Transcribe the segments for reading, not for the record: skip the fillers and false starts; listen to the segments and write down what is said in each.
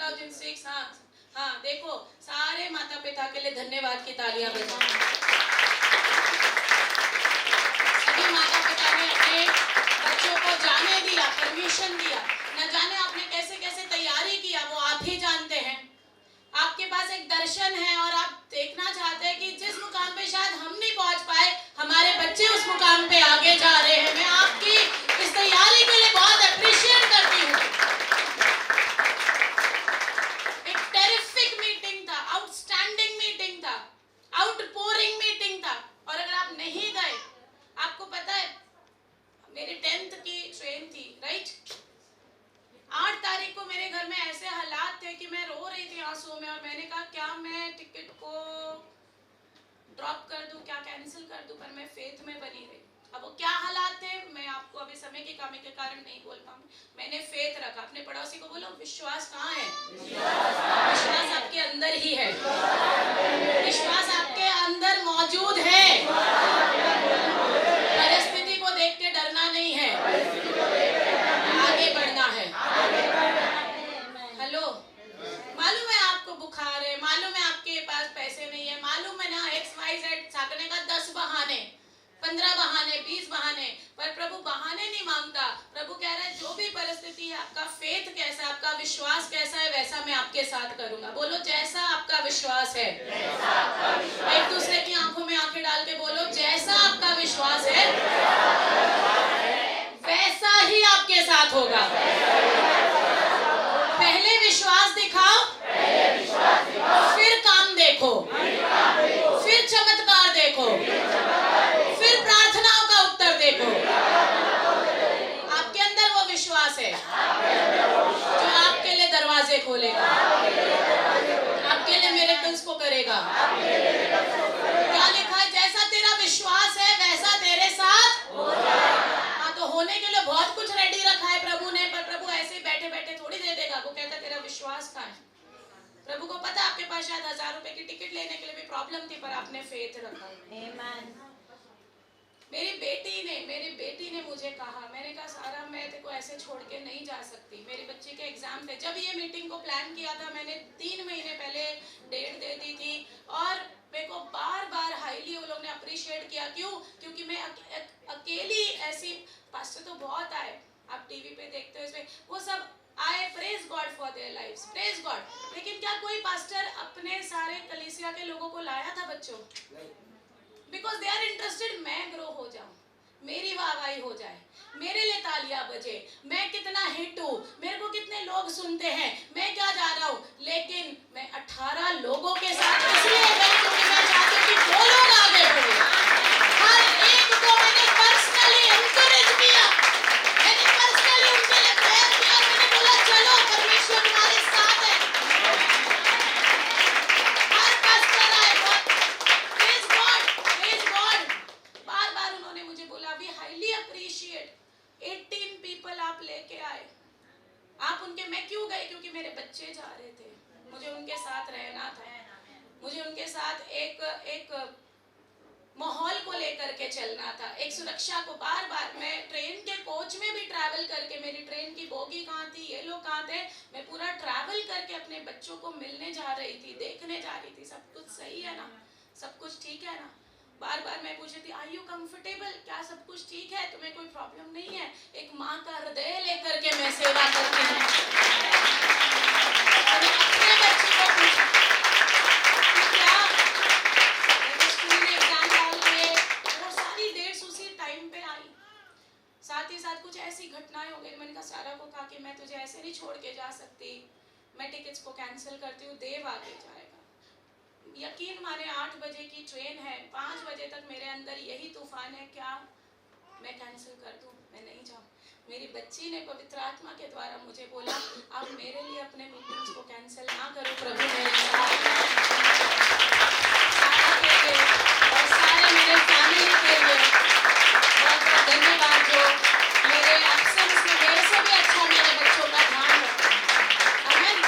2006। हाँ हाँ, देखो सारे माता पिता के लिए धन्यवाद की तालियां बजाओ। सभी माता पिता ने अपने बच्चों को जाने दिया, परमिशन दिया। न जाने आपने कैसे कैसे तैयारी किया, वो आप ही जानते हैं। आपके पास एक दर्शन है और आप देखना चाहते हैं कि जिस मुकाम पे शायद हम नहीं पहुंच पाए, हमारे बच्चे उस मुकाम पे आगे जा रहे हैं। मैं आपकी इस तैयारी के लिए बहुत अप्रिशिएट करती हूँ। एक टेरिफिक मीटिंग था, आउटस्टैंडिंग मीटिंग था, आउटपोरिंग मीटिंग था। और अगर आप नहीं गए, आपको पता है मेरी 10th की ट्रेन थी, राइट? 8 तारीख को मेरे घर में ऐसे हालात थे कि मैं रो रही थी आंसुओं में, और मैंने कहा क्या मैं टिकट को ड्रॉप कर दूं, क्या कैंसिल कर दूं, पर मैं फेथ में बनी रही। अब वो क्या हालात थे मैं आपको अभी समय की कमी के कारण नहीं बोल पाऊंगी। मैंने फेथ रखा। अपने पड़ोसी को बोलो, विश्वास कहाँ है? विश्वास आपके अंदर ही है। विश्वास आपके अंदर मौजूद है। परिस्थिति को देख के डरना नहीं है, आगे बढ़ना है। हेलो, मालूम है आपको बुखार है, मालूम है आपके पास पैसे नहीं है, मालूम है ना XYZ साकने का 10 बहाने, 15 बहाने, 20 बहाने, पर प्रभु बहाने नहीं मांगता। प्रभु कह रहा है जो भी परिस्थिति है, आपका फेथ कैसा है, आपका विश्वास कैसा है, वैसा मैं आपके साथ करूंगा। बोलो, जैसा आपका विश्वास है। एक दूसरे की आंखों में आंखें डाल के बोलो, जैसा आपका विश्वास है वैसा ही आपके साथ होगा। पहले विश्वास दिखाओ, फिर काम देखो, फिर चमत्कार देखो, फिर प्रार्थनाओं का उत्तर देखो। आपके अंदर वो विश्वास है जो आपके लिए दरवाजे खोलेगा, आपके लिए मिरेकल्स को करेगा। क्या लिखा है? जैसा तेरा विश्वास है वैसा तेरे साथ। हाँ, तो होने के लिए बहुत कुछ रेडी रखा है प्रभु ने, पर प्रभु ऐसे बैठे बैठे थोड़ी दे देगा। वो कहता तेरा विश्वास कहाँ है? प्रभु को पता आपके पास शायद 1000 रुपए की टिकट लेने के लिए भी प्रॉब्लम थी, पर आपने फेथ रखा। मेरी बेटी ने मुझे कहा, मैंने कहा सारा मैं तेरे को ऐसे छोड़ के नहीं जा सकती। मेरी बच्ची के एग्जाम थे। जब ये मीटिंग को प्लान किया था, मैंने 3 महीने पहले डेट दे दी थी, और मेरे को बार बार हाईली वो लोग ने अप्रिशिएट किया। क्यों? क्योंकि मैं अकेली ऐसी, पास्टर तो बहुत आए, आप टीवी पे देखते हो, इसमें वो सब आए, praise God for their lives, praise God. लेकिन क्या कोई पास्टर अपने सारे कलीसिया के लोगों को लाया था बच्चों? बिकॉज दे आर इंटरेस्टेड मैं ग्रो हो जाऊं, मेरी वाहवाही हो जाए, मेरे लिए तालियां बजे, मैं कितना हिट हूं, मेरे को कितने लोग सुनते हैं, मैं क्या जा रहा हूं। लेकिन मैं 18 लोगों के साथ इसलिए गई क्योंकि मैं चाहती हूं कि वो लोग आगे बढ़े। हर एक को मैंने पर्सनली एनकरेज किया, मैंने पर्सनली उनके लिए प्रेयर किया, मैंने बोला चलो परमेश्वर तुम्हारे साथ है। हर पास्टर आए, प्रेज गॉड। बार बार उन्होंने मुझे बोला, वी हाईली अप्रिशिएट 18 पीपल आप लेके आए। आप उनके, मैं क्यों गई? क्योंकि मेरे बच्चे जा रहे थे, मुझे उनके साथ रहना था, मुझे उनके साथ एक माहौल को लेकर के चलना था, एक सुरक्षा को। बार बार मैं ट्रेन के कोच में भी ट्रैवल करके, मेरी ट्रेन की बोगी कहाँ थी, ये लोग कहाँ थे, मैं पूरा ट्रैवल करके अपने बच्चों को मिलने जा रही थी, देखने जा रही थी, सब कुछ सही है ना, सब कुछ ठीक है ना। बार बार मैं पूछती थी, आर यू कंफर्टेबल, क्या सब कुछ ठीक है, तुम्हें कोई प्रॉब्लम नहीं है? एक माँ का हृदय लेकर के मैं सेवा करती हूँ। अपने बच्चे को पूछा क्या स्कूल में एग्जाम डाल रहे, वो सारी डेट्स उसी टाइम पे आई। साथ ही साथ कुछ ऐसी घटनाएं हो गई, मैंने कहा सारा को कहा कि मैं तुझे ऐसे नहीं छोड़ के जा सकती, मैं टिकट्स को कैंसिल करती हूँ, देव आगे जाएगा। यकीन माने 8 बजे की ट्रेन है, 5 बजे तक मेरे अंदर यही तूफान है, क्या मैं कैंसिल कर दूं, मैं नहीं जाऊं। मेरी बच्ची ने पवित्र आत्मा के द्वारा मुझे बोला, आप मेरे लिए अपने मीटिंग्स को कैंसिल ना करो, प्रभु मेरे साथ है। और सारे मेरे फैमिली के लिए बहुत बहुत धन्यवाद, जो मेरे एब्सेंस में मेरे से भी अच्छा मेरे बच्चों का ध्यान रखते हैं। आमीन।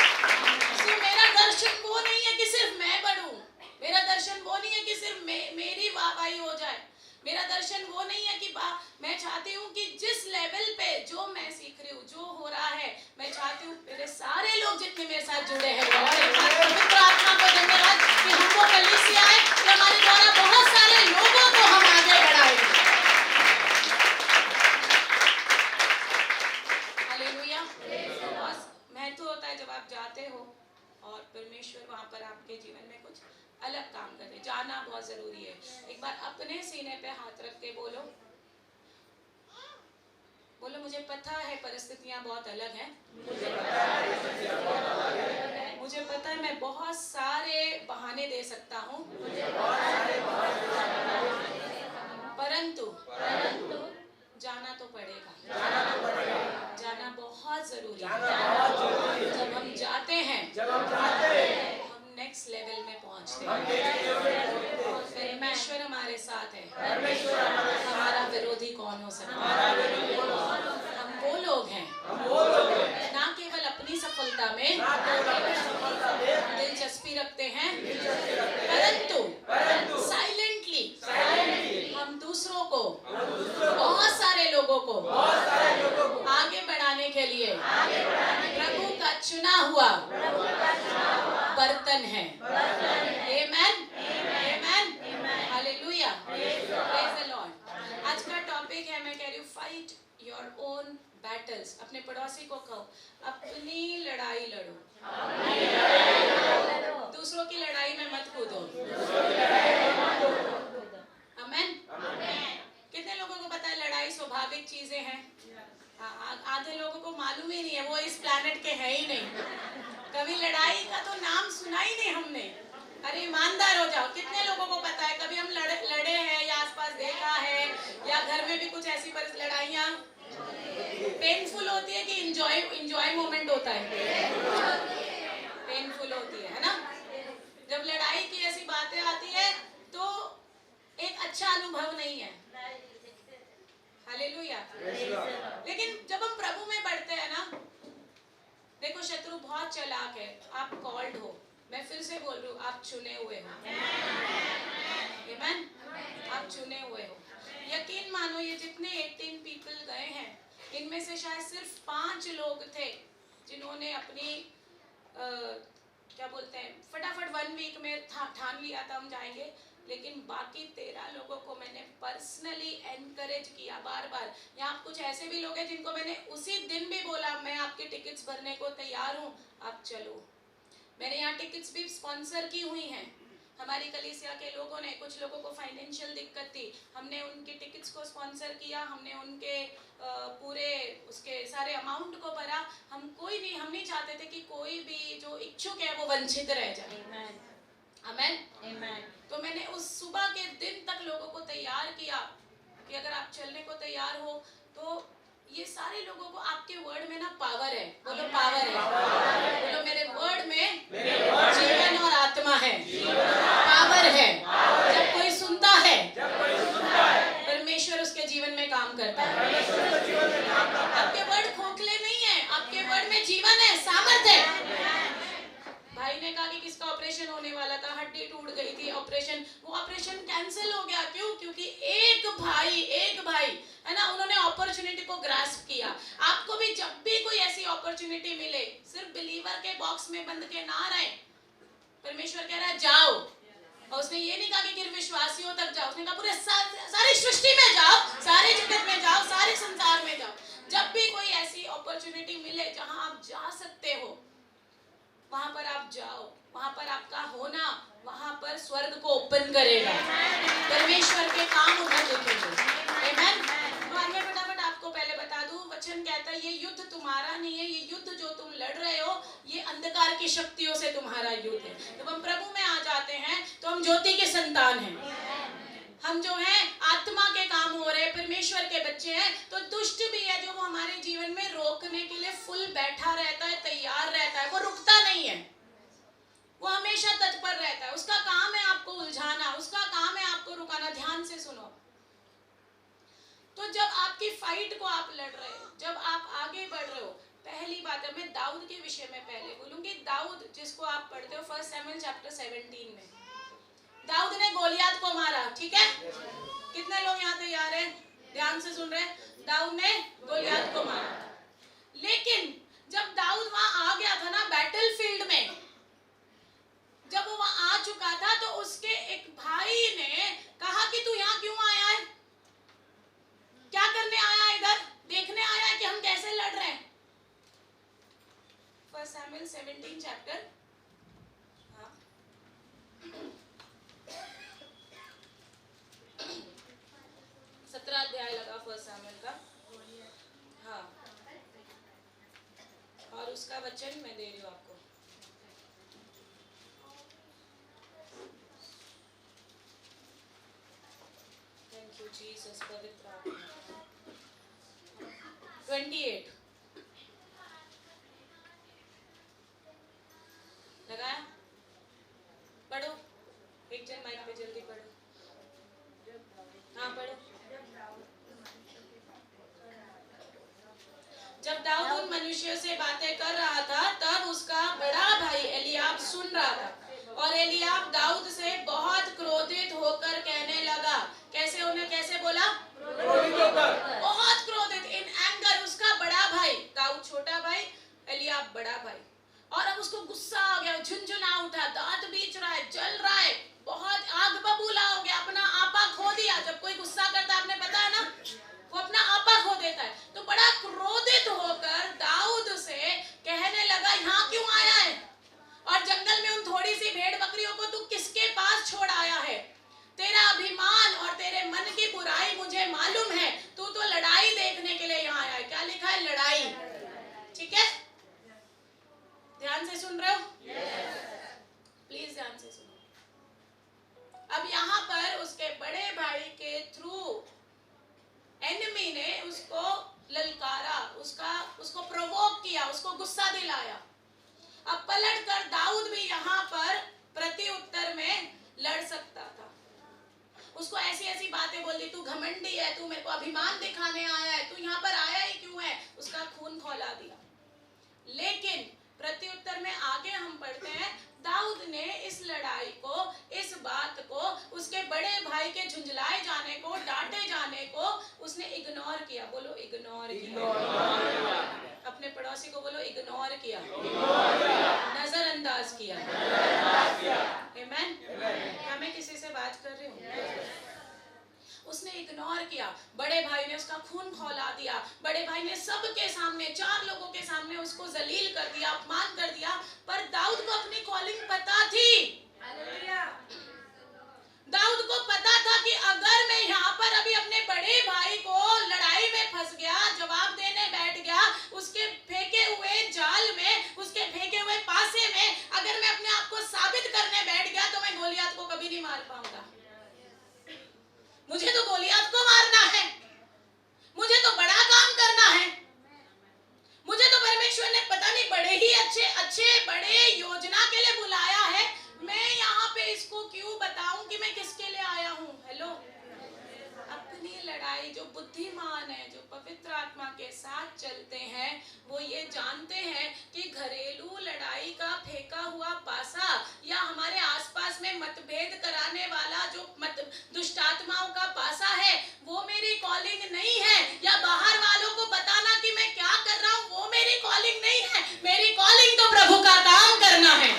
मेरा दर्शन वो नहीं है कि सिर्फ मैं बढ़ूं, मेरा दर्शन वो नहीं है कि सिर्फ मेरी वाहवाही हो जाए, मेरा दर्शन वो नहीं है कि मैं चाहती हूँ कि जिस लेवल पे जो मैं सीख रही हूँ, जो हो रहा है, मैं चाहती हूँ मेरे सारे लोग जितने कितने मेरे साथ जुड़े हैं और एक बार पवित्र आत्मा को धन्यवाद कि हमको कलीसिया है कि हमारे द्वारा बहुत सारे लोगों को हम आगे बढ़ाएंगे। हालेलुया। महत्व होता है जब आप जाते हो और परमेश्वर वहां पर आपके जीवन में कुछ अलग काम करे। जाना बहुत जरूरी है। एक बार अपने सीने पे हाथ रख के बोलो, बोलो मुझे पता है परिस्थितियां बहुत अलग हैं। मुझे पता है मैं बहुत सारे बहाने दे सकता हूँ, परंतु जाना तो पड़ेगा। जाना बहुत जरूरी है। जब हम जाते हैं हम नेक्स्ट लेवल में पहुंचते हैं। परमेश्वर हमारे साथ है, हमारा विरोधी कौन हो सकता है? हम वो लोग हैं ना केवल अपनी सफलता में दिलचस्पी रखते हैं, परंतु साइलेंटली हम दूसरों को, बहुत सारे लोगों को आगे बढ़ाने के लिए प्रभु का चुना हुआ बर्तन है। आमेन, आमेन, हालेलुया, प्रेज द लॉर्ड। आज का टॉपिक है, मैं कह रही हूँ, फाइट योर ओन बैटल्स। अपने पड़ोसी को कहो, अपनी लड़ाई लड़ो, दूसरों की लड़ाई में मत कूदो। आमेन। कितने लोगों को पता है लड़ाई स्वाभाविक चीजें हैं? आधे लोगों को मालूम ही नहीं है, वो इस प्लैनेट के है ही नहीं। कभी लड़ाई का तो नाम सुना ही नहीं हमने। अरे ईमानदार हो जाओ, कितने लोगों को पता है कभी हम लड़े हैं या आसपास देखा है, या घर में भी कुछ ऐसी लड़ाइयाँ पेनफुल होती है कि इंजॉय मोमेंट होता है? पेनफुल होती है ना? जब लड़ाई की ऐसी बातें आती है तो एक अच्छा अनुभव नहीं है। हालेलुया। लेकिन जब हम प्रभु में बढ़ते हैं ना, देखो शत्रु बहुत चालाक है। आप कॉल्ड हो, मैं फिर से बोल रही हूँ, आप चुने हुए हो। आमेन, आप चुने हुए हो। यकीन मानो, ये जितने 18 पीपल गए हैं, इनमें से शायद सिर्फ 5 लोग थे जिन्होंने अपनी क्या बोलते हैं, फटाफट 1 वीक में ठान लिया था हम जाएंगे। लेकिन बाकी 13 लोगों को मैंने पर्सनली एनकरेज किया बार बार। यहाँ कुछ ऐसे भी लोग हैं जिनको मैंने उसी दिन भी बोला, मैं आपकी टिकट्स भरने को तैयार हूँ, आप चलो। मैंने यहाँ टिकट्स भी स्पॉन्सर की हुई हैं। हमारी कलीसिया के लोगों ने, कुछ लोगों को फाइनेंशियल दिक्कत थी, हमने उनकी टिकट्स को स्पॉन्सर किया, हमने उनके पूरे उसके सारे अमाउंट को भरा। हम नहीं चाहते थे कि कोई भी जो इच्छुक है वो वंचित रह जाए। आमेन। तो मैंने उस सुबह के दिन तक लोगों को तैयार किया कि अगर आप चलने को तैयार हो तो ये सारे लोगों को, आपके वर्ड में ना पावर है। बोलो पावर है। बोलो मेरे वर्ड में जीवन और आत्मा है, पावर है। जब कोई सुनता है परमेश्वर उसके जीवन में काम करता है। आपके वर्ड खोखले नहीं है, आपके वर्ड में जीवन है, सामर्थ है। भाई ने कहा कि किसका ऑपरेशन होने वाला था, हड्डी टूट गई थी, ऑपरेशन, वो ऑपरेशन कैंसिल हो गया। क्यों? क्योंकि एक भाई है ना, उन्होंने अपॉर्चुनिटी को ग्रास्प किया। आपको भी जब भी कोई ऐसी अपॉर्चुनिटी मिले, सिर्फ बिलीवर के बॉक्स में बंद के ना रहे। परमेश्वर कह रहा है जाओ, और उसने ये नहीं कहा कि सिर्फ विश्वासियों तक जाओ, उसने कहा पूरे सारी सृष्टि में जाओ, सारे जगत में जाओ, सारे संसार में जाओ। जब भी कोई ऐसी अपॉर्चुनिटी मिले जहां आप जा सकते हो, वहां पर आप जाओ। वहां पर आपका होना, वहां पर स्वर्ग को ओपन करेगा, परमेश्वर के काम उधर दिखेंगे। आमेन। तो मैं फटाफट आपको पहले बता दूं, वचन कहता है ये युद्ध तुम्हारा नहीं है, ये युद्ध जो तुम लड़ रहे हो ये अंधकार की शक्तियों से तुम्हारा युद्ध है। जब हम प्रभु में आ जाते हैं तो हम ज्योति के संतान हैं। हम जो हैं आत्मा के काम हो रहे, परमेश्वर के बच्चे हैं। तो दुष्ट भी है जो हमारे जीवन में रोकने के लिए फुल बैठा रहता है, तैयार रहता है, वो रुकता नहीं है, वो हमेशा तत्पर रहता है। उसका काम है आपको उलझाना, उसका काम है आपको रुकाना। ध्यान से सुनो। तो जब आपकी फाइट को आप लड़ रहे हो, जब आप आगे बढ़ रहे हो, पहली बात है, मैं दाऊद के विषय में पहले बोलूंगी। दाऊद जिसको आप पढ़ते हो 1 शमूएल चैप्टर 17 में, दाऊद ने गोलियत को मारा। ठीक है, कितने लोग यहाँ तैयार हैं, ध्यान से सुन रहे हैं? दाऊद ने गोलियत को मारा, लेकिन जब दाऊद वहां आ गया था ना बैटलफील्ड में, जब वो वहां आ चुका था तो उसके एक भाई ने कहा कि तू यहाँ क्यों आया है, क्या करने आया है इधर, देखने आया है कि हम कैसे लड़ रहे हैं। 1 Samuel 17 चैप्टर, 17 अध्याय लगा 1 Samuel का। हाँ, और उसका वचन मैं दे रही हूँ आपको। थैंक यू जीसस, पवित्र आत्मा। 28 लगाया, पढ़ो, एक जन माइक पे जल्दी पढ़ो। हाँ पढ़ो। जब दाऊद उन मनुष्यों से बातें कर रहा था तब उसका बड़ा भाई एलियाब सुन रहा था, और एलियाब दाऊद से बहुत क्रोधित होकर कहने लगा, कैसे उन्हें कैसे बोला, बहुत क्रोधित, इन एंगर। उसका बड़ा भाई दाऊद छोटा भाई, एलियाब बड़ा भाई, और अब उसको गुस्सा आ गया, झुनझुना उठा, दांत बीच रहा है, जल रहा है, बहुत आग बबूला हो गया, अपना आपा खो दिया। जब कोई गुस्सा करता है, आपने पता है ना, वो अपना आपा खो देता है। तो बड़ा क्रोधित होकर दाऊद से कहने लगा, यहाँ क्यों आया है, और जंगल में उन थोड़ी सी भेड़ बकरियों को तू किसके पास छोड़ आया है। तेरा अभिमान और तेरे मन की बुराई मुझे मालूम है, तू तो लड़ाई देखने के लिए यहाँ आया है। क्या लिखा है, लड़ाई, ठीक है, ध्यान से सुन रहे हो, प्लीज ध्यान से सुनो। अब यहाँ पर उसके बड़े भाई के थ्रू एनिमी ने उसको ललकारा, उसको प्रोवोक किया, उसको गुस्सा दिलाया। अब पलट कर दाऊद भी यहाँ पर प्रति उत्तर में लड़ सकता था, उसको ऐसी ऐसी बातें बोल दी, तू घमंडी है, तू मेरे को अभिमान दिखाने आया है, तू यहाँ पर आया ही क्यों है, उसका खून खौला दिया। लेकिन प्रति उत्तर में आगे हम पढ़ते हैं, दाऊद ने इस लड़ाई को, इस बात को, उसके बड़े भाई के झुंझलाए जाने को, डांटे जाने को उसने इग्नोर किया। बोलो इग्नोर किया। अपने पड़ोसी को बोलो इग्नोर किया, नजरअंदाज किया। आमेन। क्या मैं किसी से बात कर रही हूँ? उसने इग्नोर किया, बड़े भाई ने उसका खून खौला दिया, बड़े भाई ने सबके सामने, 4 लोगों के सामने उसको जलील कर दिया, अपमान कर दिया। पर दाऊद को अपनी कॉलिंग पता थी। दाऊद को पता था कि अगर मैं यहाँ पर अभी अपने बड़े भाई को लड़ाई में फंस गया, जवाब देने बैठ गया, उसके फेंके हुए जाल में, उसके फेंके हुए पासे में अगर मैं अपने आप को साबित करने बैठ गया, तो मैं गोलियत को कभी नहीं मार पाऊंगा। मुझे तो गोलियत को मारना है, मुझे तो बड़ा काम करना है, मुझे तो परमेश्वर ने पता नहीं बड़े ही अच्छे बड़े योजना के लिए बुलाया है। मैं यहाँ पे इसको क्यों बताऊं कि मैं किसके लिए आया हूँ। हेलो, अपनी लड़ाई, जो बुद्धिमान है, जो पवित्र आत्मा के साथ चलते हैं, वो ये जानते हैं कि घरेलू लड़ाई का फेंका हुआ पासा या हमारे आसपास में मतभेद कराने वाला जो दुष्ट आत्माओं का पासा है, वो मेरी कॉलिंग नहीं है। या बाहर वालों को बताना कि मैं क्या कर रहा हूँ, वो मेरी कॉलिंग नहीं है। मेरी कॉलिंग तो प्रभु का काम करना है।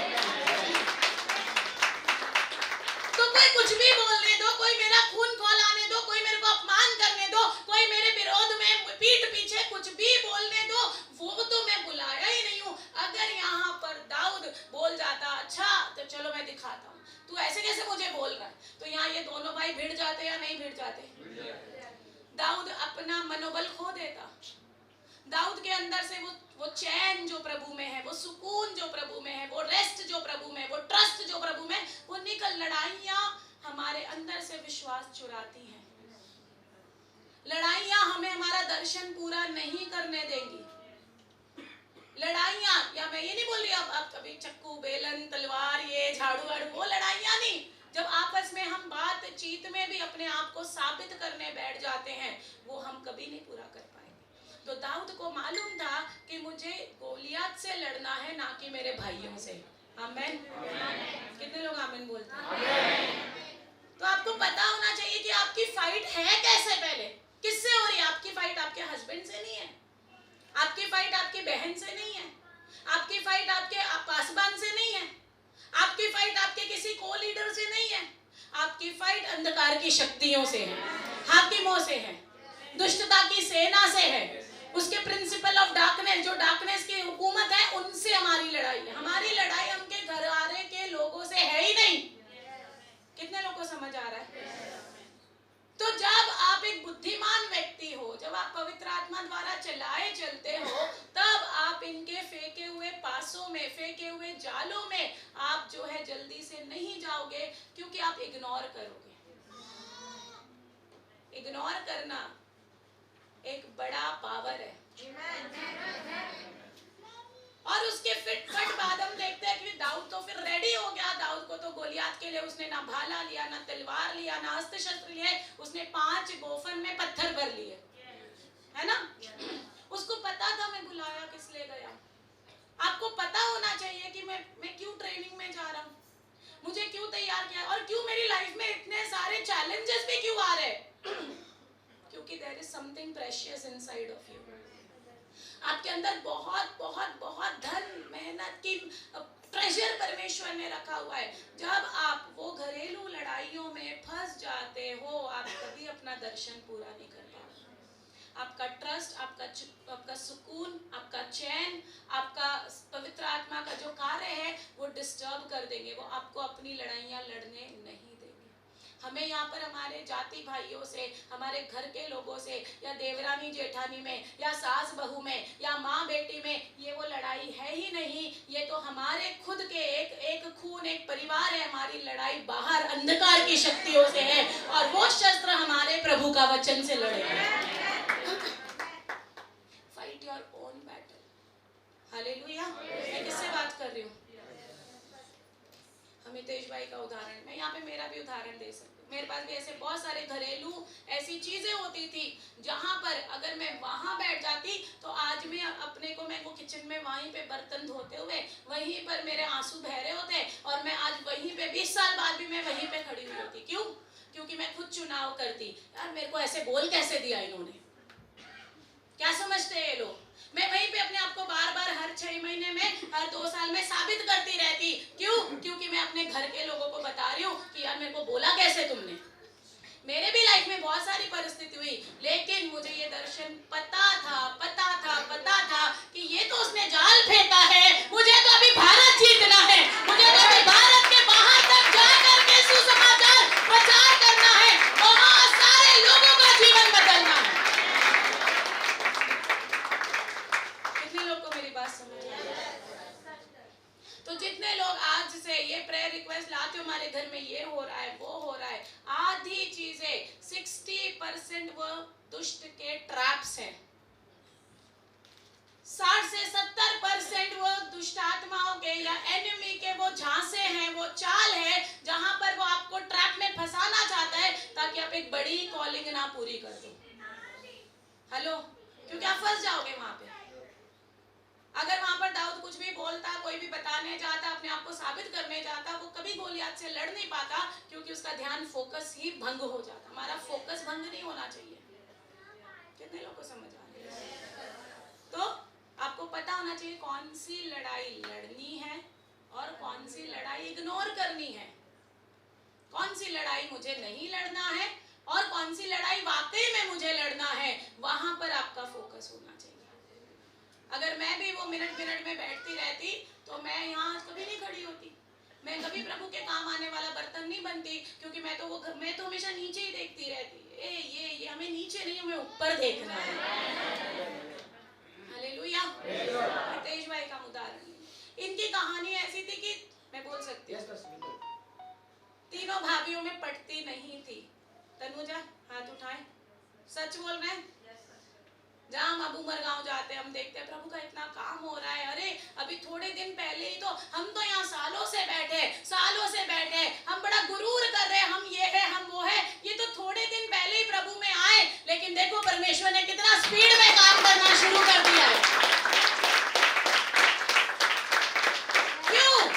तो कोई कुछ भी बोलने दो, कोई मेरा खून खौलाने दो, कोई मेरे को अपमान करने दो, कोई मेरे विरोध में पीठ पीछे कुछ भी बोलने दो, वो तो मैं बुलाया ही नहीं हूँ। अगर यहाँ पर दाऊद बोल जाता, अच्छा तो चलो मैं दिखाता हूँ, तू ऐसे कैसे मुझे बोल रहा है, तो यहाँ ये दोनों भाई भिड़ जाते या नहीं भिड़ जाते? दाऊद अपना मनोबल खो देता। दाऊद के अंदर से वो चैन जो प्रभु में है, वो सुकून जो प्रभु में है, वो रेस्ट जो प्रभु में है, वो ट्रस्ट जो प्रभु में, वो निकल। लड़ाइयाँ हमारे अंदर से विश्वास चुराती हैं। लड़ाइयाँ हमें हमारा दर्शन पूरा नहीं करने देंगी। लड़ाइयाँ, या मैं ये नहीं बोल रही अब कभी चक्कू बेलन तलवार ये झाड़ू वाड़ू, वो लड़ाइयाँ नहीं। जब आपस में हम बातचीत में भी अपने आप को साबित करने बैठ जाते हैं, वो हम कभी नहीं पूरा कर पाएंगे। तो दाऊद को मालूम था कि मुझे गोलियत से लड़ना है, ना कि मेरे भाइयों से। आमेन। कितने लोग आमेन बोलते हैं? तो आपको पता होना चाहिए कि आपकी फाइट है कैसे, पहले किससे हो रही है आपकी फाइट? आपके हस्बैंड से नहीं है, आपकी फाइट आपकी बहन से नहीं है, आपकी फाइट आपके पासबान से नहीं है, आपकी फाइट आपके किसी को लीडर से नहीं है, आपकी फाइट अंधकार की शक्तियों से है, हाकिमों से है, दुष्टता की सेना से है, उसके प्रिंसिपल ऑफ डार्कनेस, जो डार्कनेस की हुकूमत है, उनसे हमारी लड़ाई है। हमारी लड़ाई उनके घराने के लोगों से है ही नहीं। कितने लोगों को समझ आ रहा है? तो जब आप एक बुद्धिमान व्यक्ति हो, जब आप पवित्र आत्मा द्वारा चलाए चलते हो, तब आप इनके फेंके हुए पासों में, फेंके हुए जालों में आप जो है जल्दी से नहीं जाओगे, क्योंकि आप इग्नोर करोगे। इग्नोर करना एक बड़ा पावर है। और उसके फिट बाद हम देखते हैं कि दाऊद तो फिर रेडी हो गया। दाऊद को तो गोलियात के लिए उसने ना भाला लिया, ना तलवार लिया, ना अस्त्र शस्त्र लिए, उसने 5 गोफन में पत्थर भर लिए, है ना? उसको पता था मैं बुलाया किस लिए गया। आपको पता होना चाहिए कि मैं क्यों ट्रेनिंग में जा रहा हूँ, मुझे क्यों तैयार किया, और क्यों मेरी लाइफ में इतने सारे चैलेंजेस भी क्यों आ रहे हैं। क्योंकि there is something precious inside of you. आपके अंदर बहुत बहुत बहुत धन, मेहनत की ट्रेजर परमेश्वर ने रखा हुआ है। जब आप वो घरेलू लड़ाइयों में फंस जाते हो, आप कभी अपना दर्शन पूरा नहीं कर पाते। आपका ट्रस्ट, आपका सुकून, आपका चैन, आपका पवित्र आत्मा का जो कार्य है वो डिस्टर्ब कर देंगे। वो आपको अपनी लड़ाइयाँ लड़ने नहीं देंगे। हमें यहाँ पर हमारे जाति भाइयों से, हमारे घर के लोगों से, या देवरानी जेठानी में, या सास बहू में, या माँ बेटी में, ये वो लड़ाई है ही नहीं। ये तो हमारे खुद के एक खून, एक परिवार है। हमारी लड़ाई बाहर अंधकार की शक्तियों से है, और वो शस्त्र हमारे प्रभु का वचन से लड़ेंगे। Fight your own battle. Hallelujah. मैं किससे बात कर रही हूँ? अमितेश भाई का उदाहरण, मैं यहाँ पे मेरा भी उदाहरण दे सकती हूँ। मेरे पास भी ऐसे बहुत सारे घरेलू ऐसी चीजें होती थी जहाँ पर अगर मैं वहां बैठ जाती तो आज मैं अपने को, मैं वो किचन में वहीं पे बर्तन धोते हुए वहीं पर मेरे आंसू बह रहे होते, और मैं आज वहीं पे 20 साल बाद भी मैं वहीं पे खड़ी हुई होती। क्यों? क्योंकि मैं खुद चुनाव करती, यार मेरे को ऐसे बोल कैसे दिया इन्होंने, क्या समझते हैं ये लोग। मैं वहीं पे अपने आप को बार बार हर 6 महीने में, हर 2 साल में साबित करती रहती। क्यों? क्योंकि मैं अपने घर के लोगों को बता रही हूँ कि यार मेरे को बोला कैसे तुमने। मेरे भी लाइफ में बहुत सारी परिस्थिति हुई, लेकिन मुझे ये दर्शन पता था कि ये तो उसने जाल फेंका है, मुझे तो अभी भारत जीतना है, मुझे तो अभी भारत के बाहर तक जाकर के सुसमाचार प्रचार करना है, बहुत सारे लोगों का जीवन बदलना है। कितने लोग को मेरी बात समझ आई? तो जितने लोग आज से ये प्रेयर रिक्वेस्ट लाते हो, हमारे घर में ये हो रहा है, वो हो रहा है, आधी चीजें 60% वो दुष्ट के ट्रैप्स हैं। 60 से 70% वो दुष्ट आत्माओं के या एनिमी के वो झांसे हैं, वो चाल है, जहां पर वो आपको ट्रैप में फंसाना चाहता है ताकि आप एक बड़ी कॉलिंग ना पूरी कर दो। हेलो? क्योंकि आप फंस जाओगे वहां पे। अगर वहां पर दाऊद कुछ भी बोलता, कोई भी बताने जाता, अपने आप को साबित करने जाता, वो कभी गोलियत से लड़ नहीं पाता, क्योंकि उसका ध्यान, फोकस ही भंग हो जाता। हमारा फोकस भंग नहीं होना चाहिए। कितने लोगों को समझ आ रही है? तो आपको पता होना चाहिए कौन सी लड़ाई लड़नी है और कौन सी लड़ाई इग्नोर करनी है, कौन सी लड़ाई मुझे नहीं लड़ना है और कौन सी लड़ाई वाकई में मुझे लड़ना है। वहां पर आपका फोकस होना चाहिए। अगर मैं भी वो मिनट में बैठती रहती तो मैं यहाँ कभी नहीं खड़ी होती, मैं कभी प्रभु के काम आने वाला बर्तन नहीं बनती, क्योंकि मैं तो हमेशा नीचे ही देखती रहती। ये हमें नीचे नहीं, हमें ऊपर देखना है। हालेलुया। हितेश भाई का उदाहरण, इनकी कहानी ऐसी थी कि मैं बोल सकती हूँ, तीनों भाभीयों में पटती नहीं थी। तनुजा हाथ उठाए, सच बोल रहे हैं। जहाँ हम अबू मरगांव जाते हैं, हम देखते हैं प्रभु का इतना काम हो रहा है। अरे अभी थोड़े दिन पहले ही तो हम तो यहाँ सालों से बैठे, हम बड़ा गुरूर कर रहे हैं, हम ये है, हम वो है। ये तो थोड़े दिन पहले ही प्रभु में आए, लेकिन देखो परमेश्वर ने कितना स्पीड में काम करना शुरू कर दिया है। क्यों?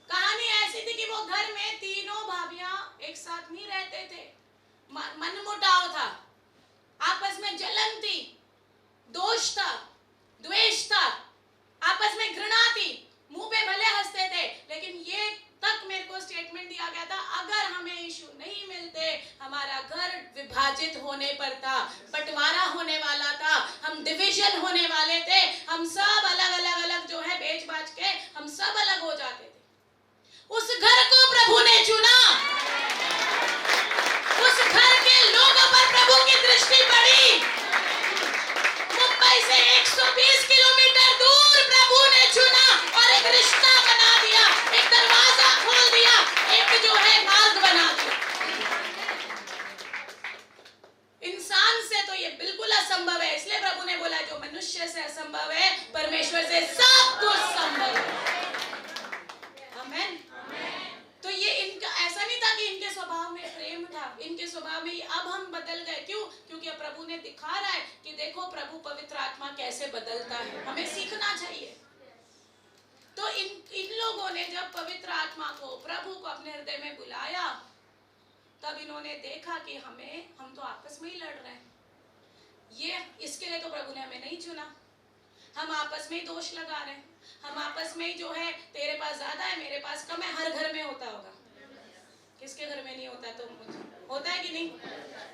कहानी ऐसी थी कि वो घर में तीनों भाभियां एक साथ नहीं रहते थे, मनमुटाव था, आपस में जलन थी, दोष विभाजित होने पर था, बंटवारा होने वाला था, हम डिवीजन होने वाले थे, हम सब अलग अलग अलग जो है बेच बाच के हम सब अलग हो जाते थे। उस घर को प्रभु ने चुना, उस घर के लोगों पर प्रभु की दृष्टि पड़ी। मुंबई से 120 किलोमीटर दूर प्रभु ने चुना और एक रिश्ता बना दिया, एक दरवाजा खोल दिया, एक जो है मार्ग बना दिया। इंसान से तो ये बिल्कुल असंभव है, इसलिए प्रभु ने बोला जो मनुष्य से असंभव है परमेश्वर से सब कुछ संभव है। आमीन। तो ये इनका ऐसा नहीं था कि इनके स्वभाव में प्रेम था, इनके स्वभाव में अब हम बदल गए। क्यों? क्योंकि अब प्रभु ने दिखा रहा है कि देखो प्रभु पवित्र आत्मा कैसे बदलता है, हमें सीखना चाहिए। तो इन लोगों ने जब पवित्र आत्मा को, प्रभु को अपने हृदय में बुलाया, तब इन्होंने देखा कि हम तो आपस में ही लड़ रहे हैं। ये इसके लिए तो प्रभु ने हमें नहीं चुना, हम आपस में ही दोष लगा रहे हैं, हम आपस में ही जो है तेरे पास ज्यादा है मेरे पास कम है। हर घर में होता होगा, किसके घर में नहीं होता? तो होता है कि नहीं?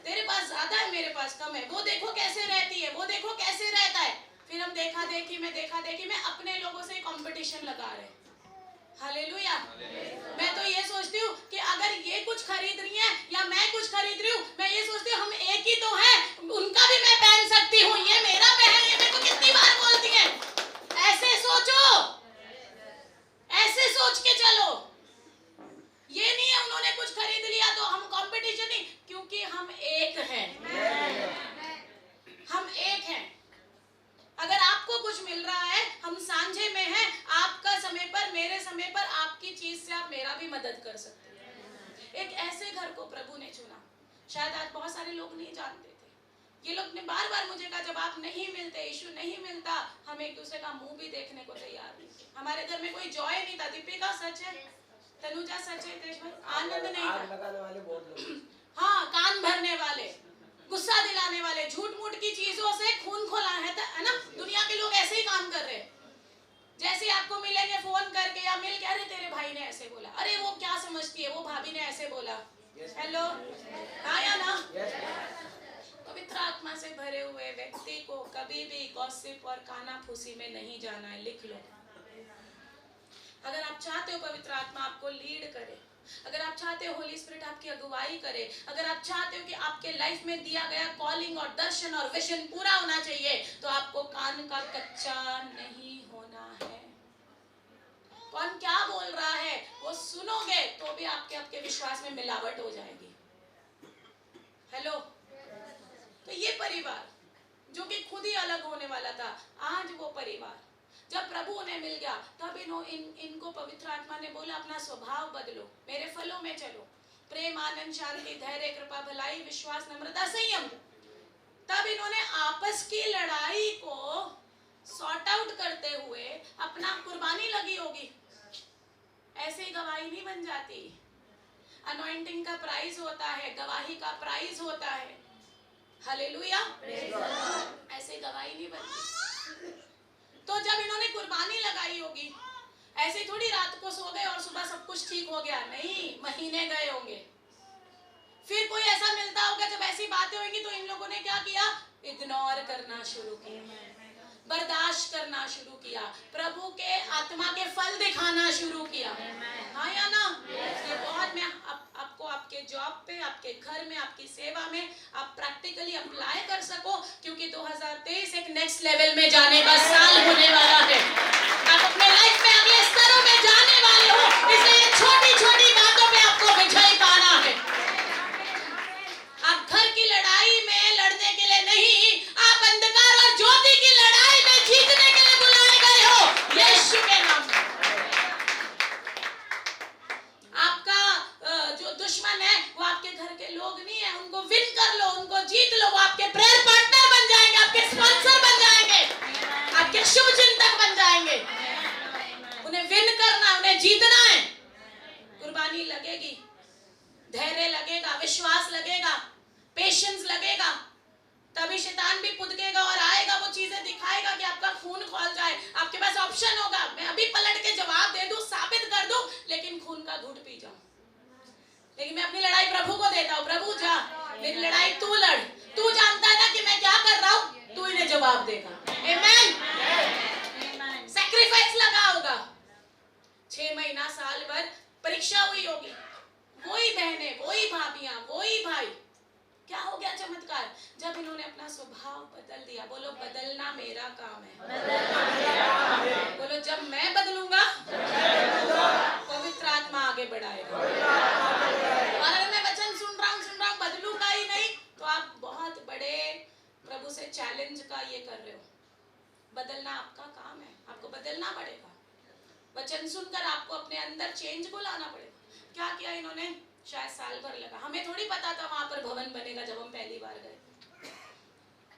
तेरे पास ज्यादा है मेरे पास कम है, वो देखो कैसे रहती है, वो देखो कैसे रहता है। फिर हम देखा देखी में अपने लोगों से कंपटीशन लगा रहे हैं। हालेलुया। मैं तो ये सोचती हूँ कि अगर ये कुछ खरीद रही है या मैं कुछ खरीद रही हूँ, मैं ये सोचती हूँ हम एक ही तो हैं, उनका भी मैं पहन सकती हूँ, ये मेरा पहन, ये मेरे को कितनी बार बोलती है। ऐसे सोचो, ऐसे सोच के चलो। ये नहीं है उन्होंने कुछ खरीद लिया तो हम कंपटीशन नहीं, क्योंकि हम एक हैं, हम एक हैं। अगर आपको कुछ मिल रहा है, हम सांझे में हैं, आपका समय पर मेरे समय पर आपकी चीज से आप मेरा भी मदद कर सकते हैं। एक ऐसे घर को प्रभु ने चुना। शायद आज बहुत सारे लोग नहीं जानते थे। ये लोग ने बार बार मुझे कहा जब आप नहीं मिलते, यीशु नहीं मिलता, हम एक दूसरे का मुंह भी देखने को तैयार नहीं थे। हमारे घर में कोई जॉय नहीं था। दीपिका सच है, तनुजा सच है, तेज भाई आनंद नहीं था। हाँ, कान भरने वाले, गुस्सा दिलाने वाले, झूठ मूठ की चीजों से खून खोला है ना। दुनिया के लोग ऐसे ही काम कर रहे हैं। जैसे आपको मिलेंगे फोन करके या मिल के, अरे तेरे भाई ने ऐसे बोला, अरे वो क्या समझती है, वो भाभी ने ऐसे बोला। हेलो, हाँ या ना? पवित्र आत्मा से भरे हुए व्यक्ति को कभी भी गॉसिप और कानाफूसी में नहीं जाना है। लिख लो। अगर आप चाहते हो पवित्र आत्मा आपको लीड करे, अगर आप चाहते हो होली स्पिरिट आपकी अगुवाई करे, अगर आप चाहते हो कि आपके लाइफ में दिया गया कॉलिंग और दर्शन और विजन पूरा होना चाहिए, तो आपको कान का कच्चा नहीं होना है। कौन क्या बोल रहा है वो सुनोगे तो भी आपके विश्वास में मिलावट हो जाएगी। हेलो। तो ये परिवार जो कि खुद ही अलग होने वाला था, आज वो परिवार जब प्रभु उन्हें मिल गया, तब इनको पवित्र आत्मा ने बोला अपना स्वभाव बदलो, मेरे फलों में चलो, प्रेम, आनंद, शांति, धैर्य, कृपा, भलाई, विश्वास, नम्रता, संयम। तब इन्होंने आपस की लड़ाई को सॉर्ट आउट करते हुए अपना कुर्बानी लगी होगी। ऐसे ही गवाही नहीं बन जाती। अनॉइंटिंग का प्राइस होता है, गवाही का प्राइस होता है। हालेलुया। ऐसे गवाही नहीं बनती। तो जब इन्होंने कुर्बानी लगाई होगी, ऐसे थोड़ी रात को सो गए और सुबह सब कुछ ठीक हो गया, नहीं, महीने गए होंगे। फिर कोई ऐसा मिलता होगा जब ऐसी बातें होंगी तो इन लोगों ने क्या किया? इग्नोर करना शुरू किया, बर्दाश्त करना शुरू किया, प्रभु के आत्मा के फल दिखाना शुरू किया। हाँ या ना? ये बहुत, मैं आपको आपके जॉब पे, आपके घर में, आपकी सेवा में आप प्रैक्टिकली अप्लाई कर सको, क्योंकि 2023 एक नेक्स्ट लेवल में जाने का साल होने वाला है। आप अपने लाइफ में अगले स्तरों में जाने वाले हो, इसलिए छोटी छोटी बातों पे आपको विजय पाना है। आप घर की लड़ाई में लड़ने के लिए नहीं, आप अंधकार और ज्योति की लड़ाई में जीतने के लिए बुलाए गए हो, यीशु के नाम में। आपका जो दुश्मन है वो आपके घर के लोग नहीं है, उनको विन कर लो, उनको जीत लो। वो आपके प्रेयर पार्टनर बन जाएंगे, आपके स्पॉन्सर बन जाएंगे, आपके शुभ चिंतक बन जाएंगे। उन्हें विन करना, उन्हें जीतना है। कुर्बानी लगेगी, धैर्य लगेगा, विश्वास लगेगा, पेशेंस लगेगा, तभी शैतान भी पुदकेगा और आएगा, वो चीजें दिखाएगा कि आपका खून खौल जाए। आपके पास ऑप्शन होगा, मैं अभी पलट के जवाब दे दूं, साबित कर दूं, लेकिन खून का घूंट पी जाऊं। लेकिन मैं अपनी लड़ाई प्रभु को देता हूँ, प्रभु जा मेरी लड़ाई तू लड़, तू जानता है ना कि मैं क्या कर रहा हूँ, तू इन्हें जवाब देगा। आमेन। सैक्रिफाइस लगा होगा, 6 महीना साल भर परीक्षा हुई होगी, वही बहनें, वही भाभियां, वही भाई। क्या हो गया चमत्कार? जब इन्होंने अपना स्वभाव बदल दिया। बोलो बदलना मेरा काम है। बोलो जब मैं बदलूंगा पवित्र आत्मा आगे बढ़ाएगा। और अगर मैं वचन सुन रहा हूँ बदलूंगा ही नहीं, तो आप बहुत बड़े प्रभु से चैलेंज का ये कर रहे हो। बदलना आपका काम है, आपको बदलना पड़ेगा। वचन सुनकर आपको अपने अंदर चेंज को लाना पड़ेगा। क्या किया इन्होंने? शायद साल भर लगा, हमें थोड़ी पता था वहां पर भवन बनेगा जब हम पहली बार गए।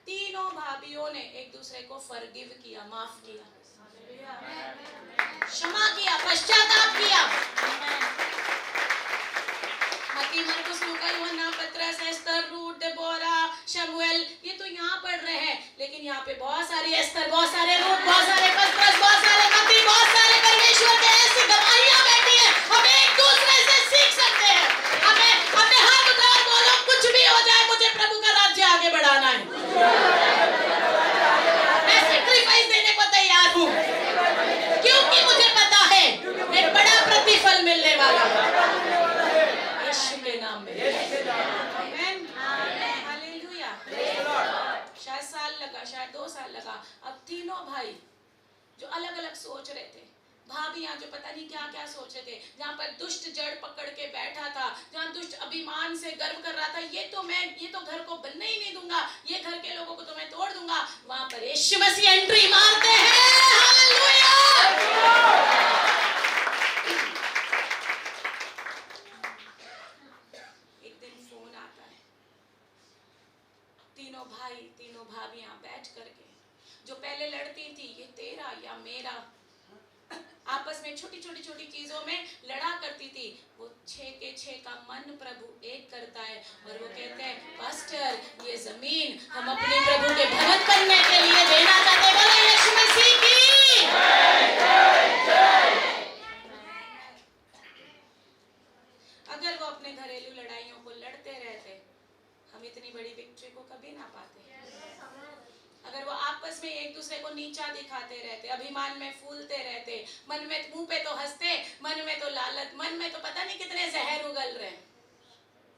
तीनों भाभियों ने एक दूसरे को फॉरगिव किया, माफ किया, क्षमा किया, पश्चाताप किया। मत्ती, मरकुस, लूका, यूहन्ना, पतरस, एस्तर, रूथ, देबोरा, शमूएल, ये तो यहाँ पढ़ रहे हैं, लेकिन यहाँ पे बहुत सारी एस्तर, बहुत सारे रूथ, बहुत सारे पतरस, बहुत सारे मत्ती, बहुत सारे परमेश्वर के ऐसी गवाहियां बैठी हैं। हम एक दूसरे से सीख सकते हैं। हमें हाथ उठाकर बोलो, कुछ भी हो जाए मुझे प्रभु का राज्य आगे बढ़ाना है। मैं सैक्रिफाइस देने को तैयार हूँ, क्योंकि मुझे पता है एक बड़ा प्रतिफल मिलने वाला है यीशु के नाम में। आमेन, हालेलुया। शायद साल लगा, शायद 2 साल लगा। अब तीनों भाई जो अलग अलग सोच रहे थे, भाभियां जो पता नहीं क्या क्या सोच रहे थे, जहाँ पर दुष्ट जड़ पकड़ के बैठा था, जहाँ दुष्ट अभिमान से गर्व कर रहा था, ये तो घर को बनने ही नहीं दूंगा, ये घर के लोगों को तो मैं तोड़ दूंगा, वहां पर यीशु मसीह एंट्री मारते हैं। हालेलुया। एक दिन फोन आता है, तीनों भाई, तीनों भाभियां बैठ करके, जो पहले लड़ती थी ये तेरा या मेरा, आपस में छोटी छोटी चीजों में लड़ा करती थी, वो 6 के 6 का मन प्रभु एक करता है। और वो कहते हैं, पास्टर ये जमीन हम अपने प्रभु के भवन बनने के लिए देना चाहते हैं। बोलो यीशु मसीह की। अगर वो अपने घरेलू लड़ाइयों को लड़ते रहते, हम इतनी बड़ी विक्ट्री को कभी ना पाते। अगर वो आपस में एक दूसरे को नीचा दिखाते रहते, अभिमान में फूलते रहते, मन में, मुंह पे तो हंसते, मन में तो लालच, मन में तो पता नहीं कितने जहर उगल रहे हैं।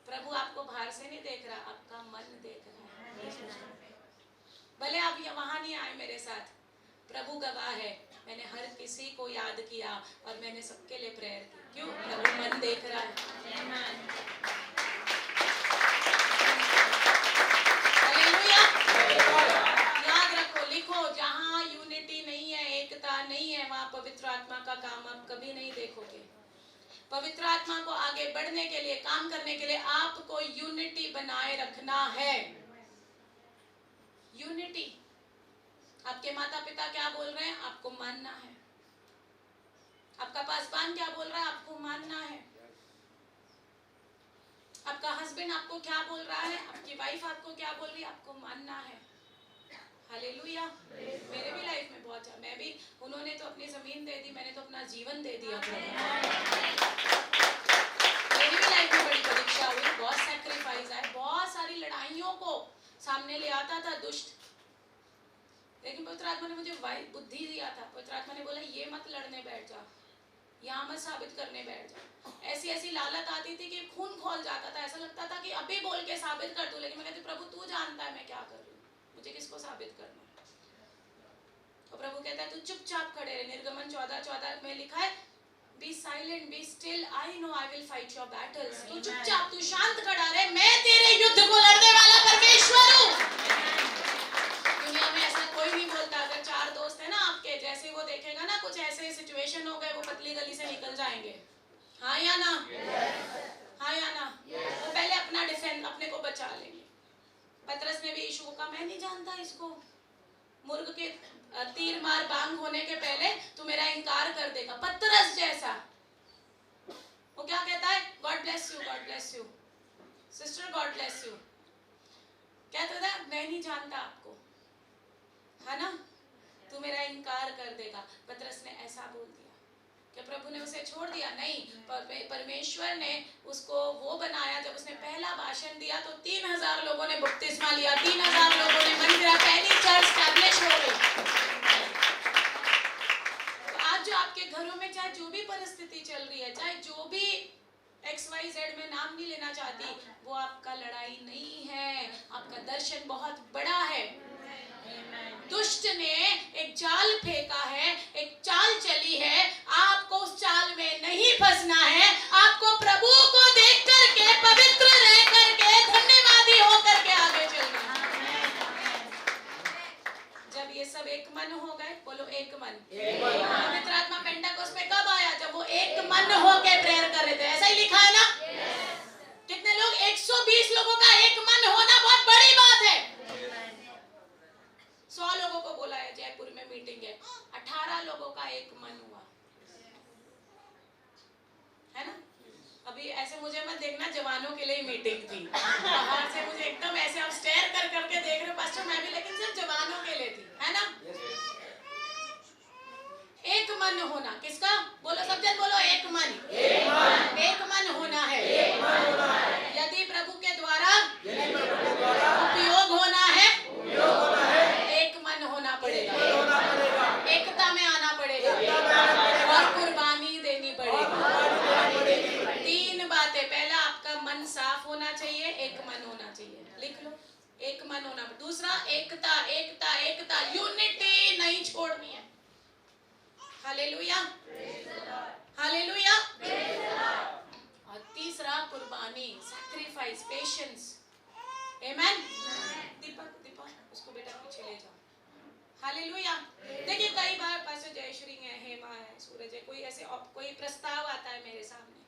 प्रभु आपको बाहर से नहीं देख रहा, आपका मन देख रहा है। भले आप वहां नहीं आए मेरे साथ, प्रभु गवाह है, मैंने हर किसी को याद किया और मैंने सबके लिए प्रेयर की। क्यों? प्रभु मन देख रहा है। जहां यूनिटी नहीं है, एकता नहीं है, वहां पवित्र आत्मा का काम आप कभी नहीं देखोगे। पवित्र आत्मा को आगे बढ़ने के लिए, काम करने के लिए आपको यूनिटी बनाए रखना है। यूनिटी। आपके माता पिता क्या बोल रहे हैं, आपको मानना है। आपका पासवान क्या बोल रहा है, आपको मानना है। आपका हस्बैंड आपको क्या बोल रहा है, आपकी वाइफ आपको क्या बोल रही है, आपको मानना है। हालेलुया। मेरे भी लाइफ में बहुत, मैं भी, उन्होंने तो अपनी जमीन दे दी, मैंने तो अपना जीवन दे दिया। मेरी भी लाइफ में बड़ी परीक्षा हुई, बहुत सैक्रिफाइस आए, बहुत सारी लड़ाइयों को सामने ले आता था दुष्ट, लेकिन पवित्र आत्मा ने मुझे बुद्धि दिया था। पवित्र आत्मा ने बोला ये मत लड़ने बैठ जा, यहाँ मत साबित करने बैठ जा। ऐसी ऐसी लालत आती थी कि खून खोल जाता था, ऐसा लगता था कि अभी बोल के साबित कर दूं, लेकिन मैं कहती प्रभु तू जानता है मैं क्या कर रही हूँ, मुझे किसको साबित करना है। तो प्रभु कहता है तू चुपचाप खड़े रहे। निर्गमन 14:14 में लिखा है, be silent, be still, I know I will fight your battles. तू चुपचाप, तू शांत खड़ा रहे, मैं तेरे युद्ध को लड़ने वाला परमेश्वर हूँ। दुनिया में ऐसा कोई नहीं बोलता। अगर 4 दोस्त है ना आपके, जैसे वो देखेगा ना कुछ ऐसे सिचुएशन हो गए, वो पतली गली से निकल जाएंगे। हाँ या ना? हाँ या ना? वो पहले अपना डिफेंस, अपने को बचा लेंगे। पतरस ने भी यीशु को कहा मैं नहीं जानता इसको, मुर्ग के तीर मार बांग होने के पहले तू मेरा इनकार कर देगा। पतरस जैसा वो क्या कहता है, God bless you, God bless you sister, God bless you. क्या कहता है, मैं नहीं जानता आपको, है ना, तू मेरा इनकार कर देगा। पतरस ने ऐसा बोल दिया कि प्रभु ने उसे छोड़ दिया? नहीं, परमेश्वर ने उसको वो बनाया। जब उसने पहला भाषण दिया तो 3000 लोगों ने बपतिस्मा लिया, 3000 लोगों ने मन फिरा, पहली चर्च स्टैब्लिश हो गई। तो आज जो आपके घरों में चाहे जो भी परिस्थिति चल रही है, चाहे जो भी XYZ में नाम नहीं लेना चाहती, वो आपका लड़ाई नहीं है, आपका दर्शन बहुत बड़ा है। दुष्ट ने एक जाल फेंका है, एक चाल चली है, आपको उस चाल में नहीं फंसना है। आपको प्रभु को देख करके, पवित्र रह करके, धन्यवादी हो करके आगे चलना है। जब ये सब एक मन हो गए, बोलो एक मन। पवित्र आत्मा पेंटाकोस्ट पे कब आया? जब वो एक मन होके प्रेयर कर रहे थे। ऐसा ही लिखा है ना? कितने लोग? 120 लोगों का एक मन होना बहुत बड़ी बात है। 100 लोगों को बोला है, जयपुर में मीटिंग है, 18 लोगों का एक मन हुआ है ना? अभी ऐसे मुझे मत देखना, जवानों के लिए ही मीटिंग थी। बाहर से मुझे एकदम ऐसे आप स्टेयर कर करके देख रहे हो पास्टर, मैं भी, लेकिन सिर्फ जवानों के लिए थी, है ना? एक मन होना किसका? बोलो सब जन बोलो, एक मन। एक मन होना है। यदि प्रभु के द्वारा उपयोग होना है, एक मन होना पड़ेगा, एकता में आना पड़ेगा और कुर्बानी देनी पड़ेगी। 3 बातें। पहला, आपका मन साफ होना चाहिए, एक मन होना चाहिए। लिख लो, एक मन होना। दूसरा, एकता, एकता, एकता, यूनिटी नहीं छोड़नी है। Hallelujah, hallelujah. और तीसरा, कुर्बानी, सैक्रिफाइस, पेशेंस। आमेन। दीपक उसको बेटा पीछे ले जाओ। हालेलुया। देखिए कई बार पास्टर जयश्री है, हेमा है, सूरज है, कोई ऐसे कोई प्रस्ताव आता है मेरे सामने,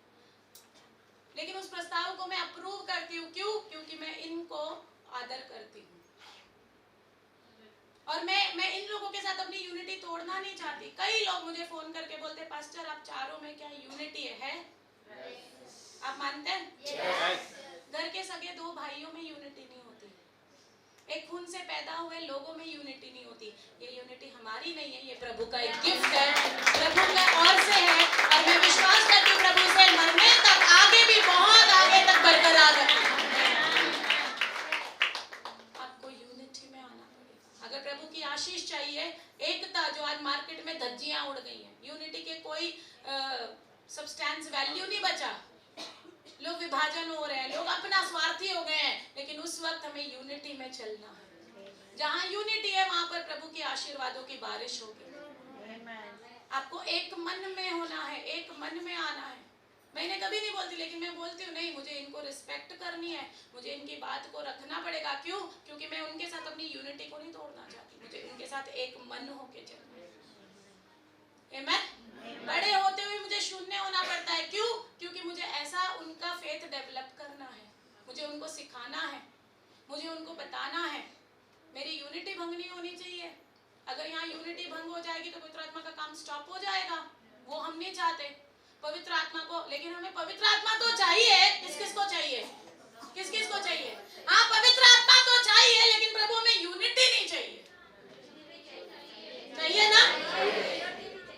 लेकिन उस प्रस्ताव को मैं अप्रूव करती हूँ। क्यों? क्योंकि मैं इनको आदर करती हूँ और मैं इन लोगों के साथ अपनी यूनिटी तोड़ना नहीं चाहती। कई लोग मुझे फोन करके बोलते, पास्टर आप चारों में क्या यूनिटी है? आप मानते हैं? घर के सगे 2 भाइयों में यूनिटी नहीं होती, एक खून से पैदा हुए लोगों में यूनिटी नहीं होती। ये यूनिटी हमारी नहीं है, ये प्रभु का एक गिफ्ट है, प्रभु का और से है। और मैं विश्वास करती हूँ प्रभु से मरने तक, आगे भी बहुत आगे तक बरकरार रखना। आपको यूनिटी में आना पड़ेगा अगर प्रभु की आशीष चाहिए। एकता, जो आज मार्केट में धज्जियां उड़ गई हैं, यूनिटी के कोई सब्सटेंस वैल्यू नहीं बचा। लोग विभाजन हो रहे हैं, लोग अपना स्वार्थी हो गए हैं, लेकिन उस वक्त हमें यूनिटी में चलना है। जहां यूनिटी है वहां पर प्रभु की आशीर्वादों की बारिश होगी। आपको एक मन में होना है, एक मन में आना है। मैं इन्हें कभी नहीं बोलती, लेकिन मैं बोलती हूँ, नहीं मुझे इनको रिस्पेक्ट करनी है, मुझे इनकी बात को रखना पड़ेगा। क्यों? क्योंकि मैं उनके साथ अपनी यूनिटी को नहीं तोड़ना चाहती, मुझे उनके साथ एक मन होके चलना है। आमेन। बड़े होते हुए मुझे शून्य होना पड़ता है। क्यों? क्योंकि मुझे ऐसा उनका फेथ डेवलप करना है, मुझे उनको सिखाना है, मुझे उनको बताना है। मेरी यूनिटी भंग नहीं होनी चाहिए। अगर यहाँ यूनिटी भंग हो जाएगी तो पवित्र आत्मा का काम स्टॉप हो जाएगा। वो हम नहीं चाहते पवित्र आत्मा को। लेकिन हमें पवित्र आत्मा तो चाहिए। किस किस को चाहिए? किस किस को चाहिए? हाँ, पवित्र आत्मा तो चाहिए, लेकिन प्रभु में यूनिटी नहीं चाहिए। चाहिए ना?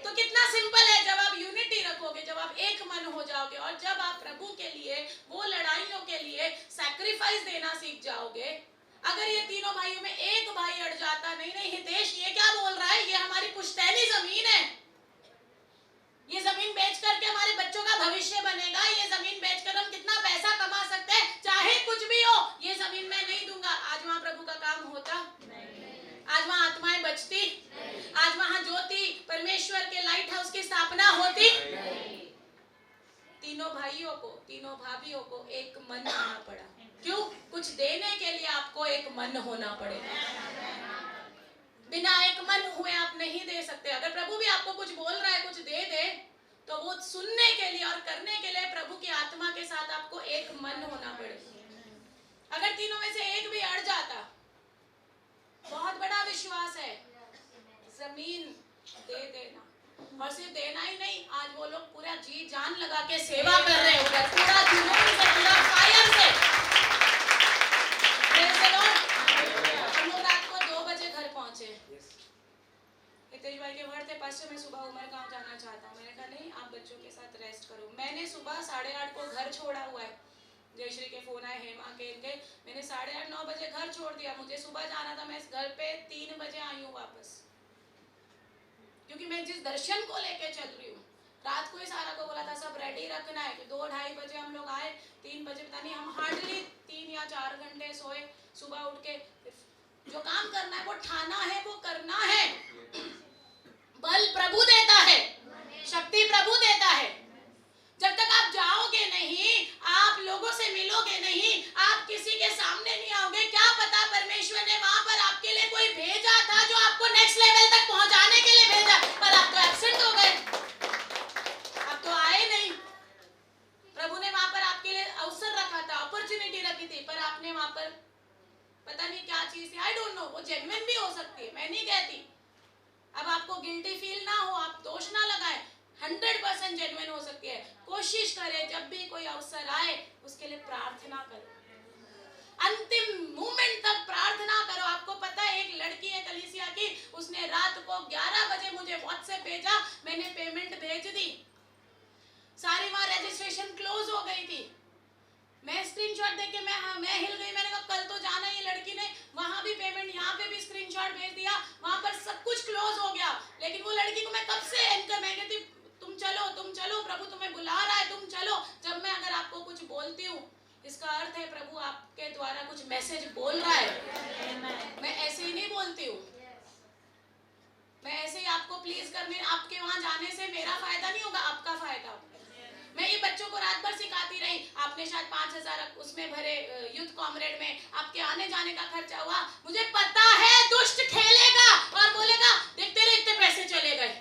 तो कितना सिंपल है, जब आप यूनिटी रखोगे, जब आप एक मन हो जाओगे और जब आप प्रभु के लिए, वो लड़ाइयों के लिए सैक्रिफाइस देना सीख जाओगे। अगर ये तीनों भाइयों में एक भाई अड़ जाता, नहीं हितेश ये क्या बोल रहा है, ये हमारी पुश्तैनी जमीन है, ये जमीन बेच करके हमारे बच्चों का भविष्य बनेगा, ये जमीन बेचकर हम कितना पैसा कमा सकते हैं, चाहे कुछ भी हो, ये जमीन मैं नहीं दूंगा। आज वहां प्रभु का काम होता? आज वहां आत्माएं बचती? आज वहां ज्योति परमेश्वर के लाइट हाउस की स्थापना होती? तीनों भाइयों को, तीनों भाभियों को एक मन होना पड़ा। क्यों? कुछ देने के लिए आपको एक मन होना पड़ेगा। बिना एक मन हुए आप नहीं दे सकते। अगर प्रभु भी आपको कुछ बोल रहा है, कुछ दे दे, तो वो सुनने के लिए और करने के लिए प्रभु की आत्मा के साथ आपको एक मन होना पड़ेगा। अगर तीनों में से एक भी अड़ जाता, बहुत बड़ा विश्वास है, जमीन दे देना। और सिर्फ देना ही नहीं, आज वो लोग पूरा जी जान लगा के सेवा कर रहे हैं, पूरा जुनून से, पूरा फायर से। हम लोग रात को 2 बजे घर पहुंचे। हितेश भाई के वर्ड थे, पास्टर मैं सुबह उमर गांव जाना चाहता हूँ। मैंने कहा नहीं, आप बच्चों के साथ रेस्ट करो। मैंने सुबह 8:30 को घर छोड़ा हुआ है। जयश्री के फोन आए, हेमा के, इनके, मैंने 8:30-9 बजे घर छोड़ दिया। मुझे सुबह जाना था, मैं इस घर पे 3 बजे आई हूँ वापस, क्योंकि मैं जिस दर्शन को लेके चल रही हूँ। रात को ही सारा को बोला था सब रेडी रखना है, कि 2-2:30 बजे हम लोग आए, 3 बजे पता नहीं, हम हार्डली 3 या 4 घंटे सोए। सुबह उठ के जो काम करना है वो ठाना है, वो करना है। बल प्रभु देता है, शक्ति प्रभु देता है। जब तक आप जाओगे नहीं, आप लोगों से मिलोगे नहीं, आप किसी के सामने नहीं आओगे, क्या पता परमेश्वर ने वहां पर आपके लिए कोई भेजा था जो आपको नेक्स्ट लेवल तक पहुंचाने के लिए भेजा, पर आप तो एब्सेंट हो गए, आप तो आए नहीं। प्रभु ने वहां पर आपके लिए अवसर रखा था, अपॉर्चुनिटी रखी थी, पर आपने वहां पर पता नहीं क्या चीज थी, आई डोंट नो, वो जेन्युइन भी हो सकती है, मैं नहीं कहती। अब आपको गिल्टी फील ना हो, आप दोष ना लगाएं, 100% जेन्युइन हो सकती है। कोशिश करें जब भी कोई अवसर आए उसके लिए प्रार्थना करो, अंतिम मोमेंट तक प्रार्थना करो। आपको पता है एक लड़की है कलीसिया की, उसने रात को 11 बजे मुझे व्हाट्सएप भेजा, मैंने पेमेंट भेज दी, सारी वहां रजिस्ट्रेशन क्लोज हो गई थी। मैं स्क्रीनशॉट देख के मैं हिल गई, मैंने कहा कल तो जाना है। ये लड़की ने वहां भी पेमेंट, यहाँ पे भी स्क्रीनशॉट भेज दिया, वहां पर सब कुछ क्लोज हो गया। लेकिन वो लड़की को मैं कब से मैं कहती तुम चलो, प्रभु तुम्हें बुला रहा है, तुम चलो। जब मैं अगर आपको कुछ बोलती हूँ, इसका अर्थ है प्रभु आपके द्वारा कुछ मैसेज बोल रहा है। मैं ऐसे ही नहीं बोलती हूँ, मैं ऐसे ही आपको प्लीज करने, आपके वहां जाने से मेरा फायदा नहीं होगा, आपका फायदा होगा। मैं ये बच्चों को रात भर सिखाती रही, आपने शायद 5,000 उसमें भरे यूथ कॉमरेड में, आपके आने जाने का खर्चा हुआ। मुझे पता है दुष्ट खेलेगा और बोलेगा देख तेरे इतने पैसे चले गए,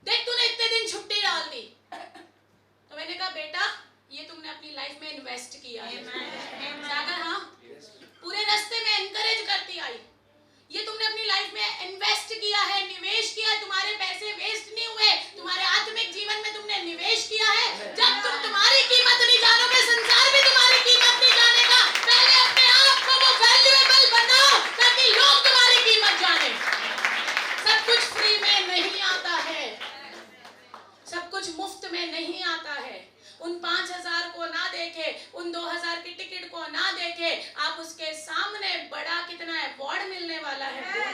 देख तूने इतने दिन छुट्टी डाल दी। तो मैंने कहा बेटा ये तुमने अपनी लाइफ में इन्वेस्ट किया है। जाकर हाँ, पूरे रास्ते में एनकरेज करती आई, ये तुमने अपनी लाइफ में इन्वेस्ट किया है, निवेश किया है, तुम्हारे पैसे वेस्ट नहीं हुए, तुम्हारे आत्मिक जीवन में तुमने निवेश किया है। जब तुम तुम्हारी कीमत नहीं जानोगे, संसार भी तुम्हारी कीमत नहीं जानेगा। पहले अपने आप को वो वैल्यूएबल बनाओ ताकि लोग तुम्हारी कीमत जाने। सब कुछ फ्री में नहीं आता है, सब कुछ मुफ्त में नहीं आता है। उन 5,000 को ना देखे, उन 2,000 की टिकट को ना देखे, आप उसके सामने बड़ा कितना अवार्ड मिलने वाला है।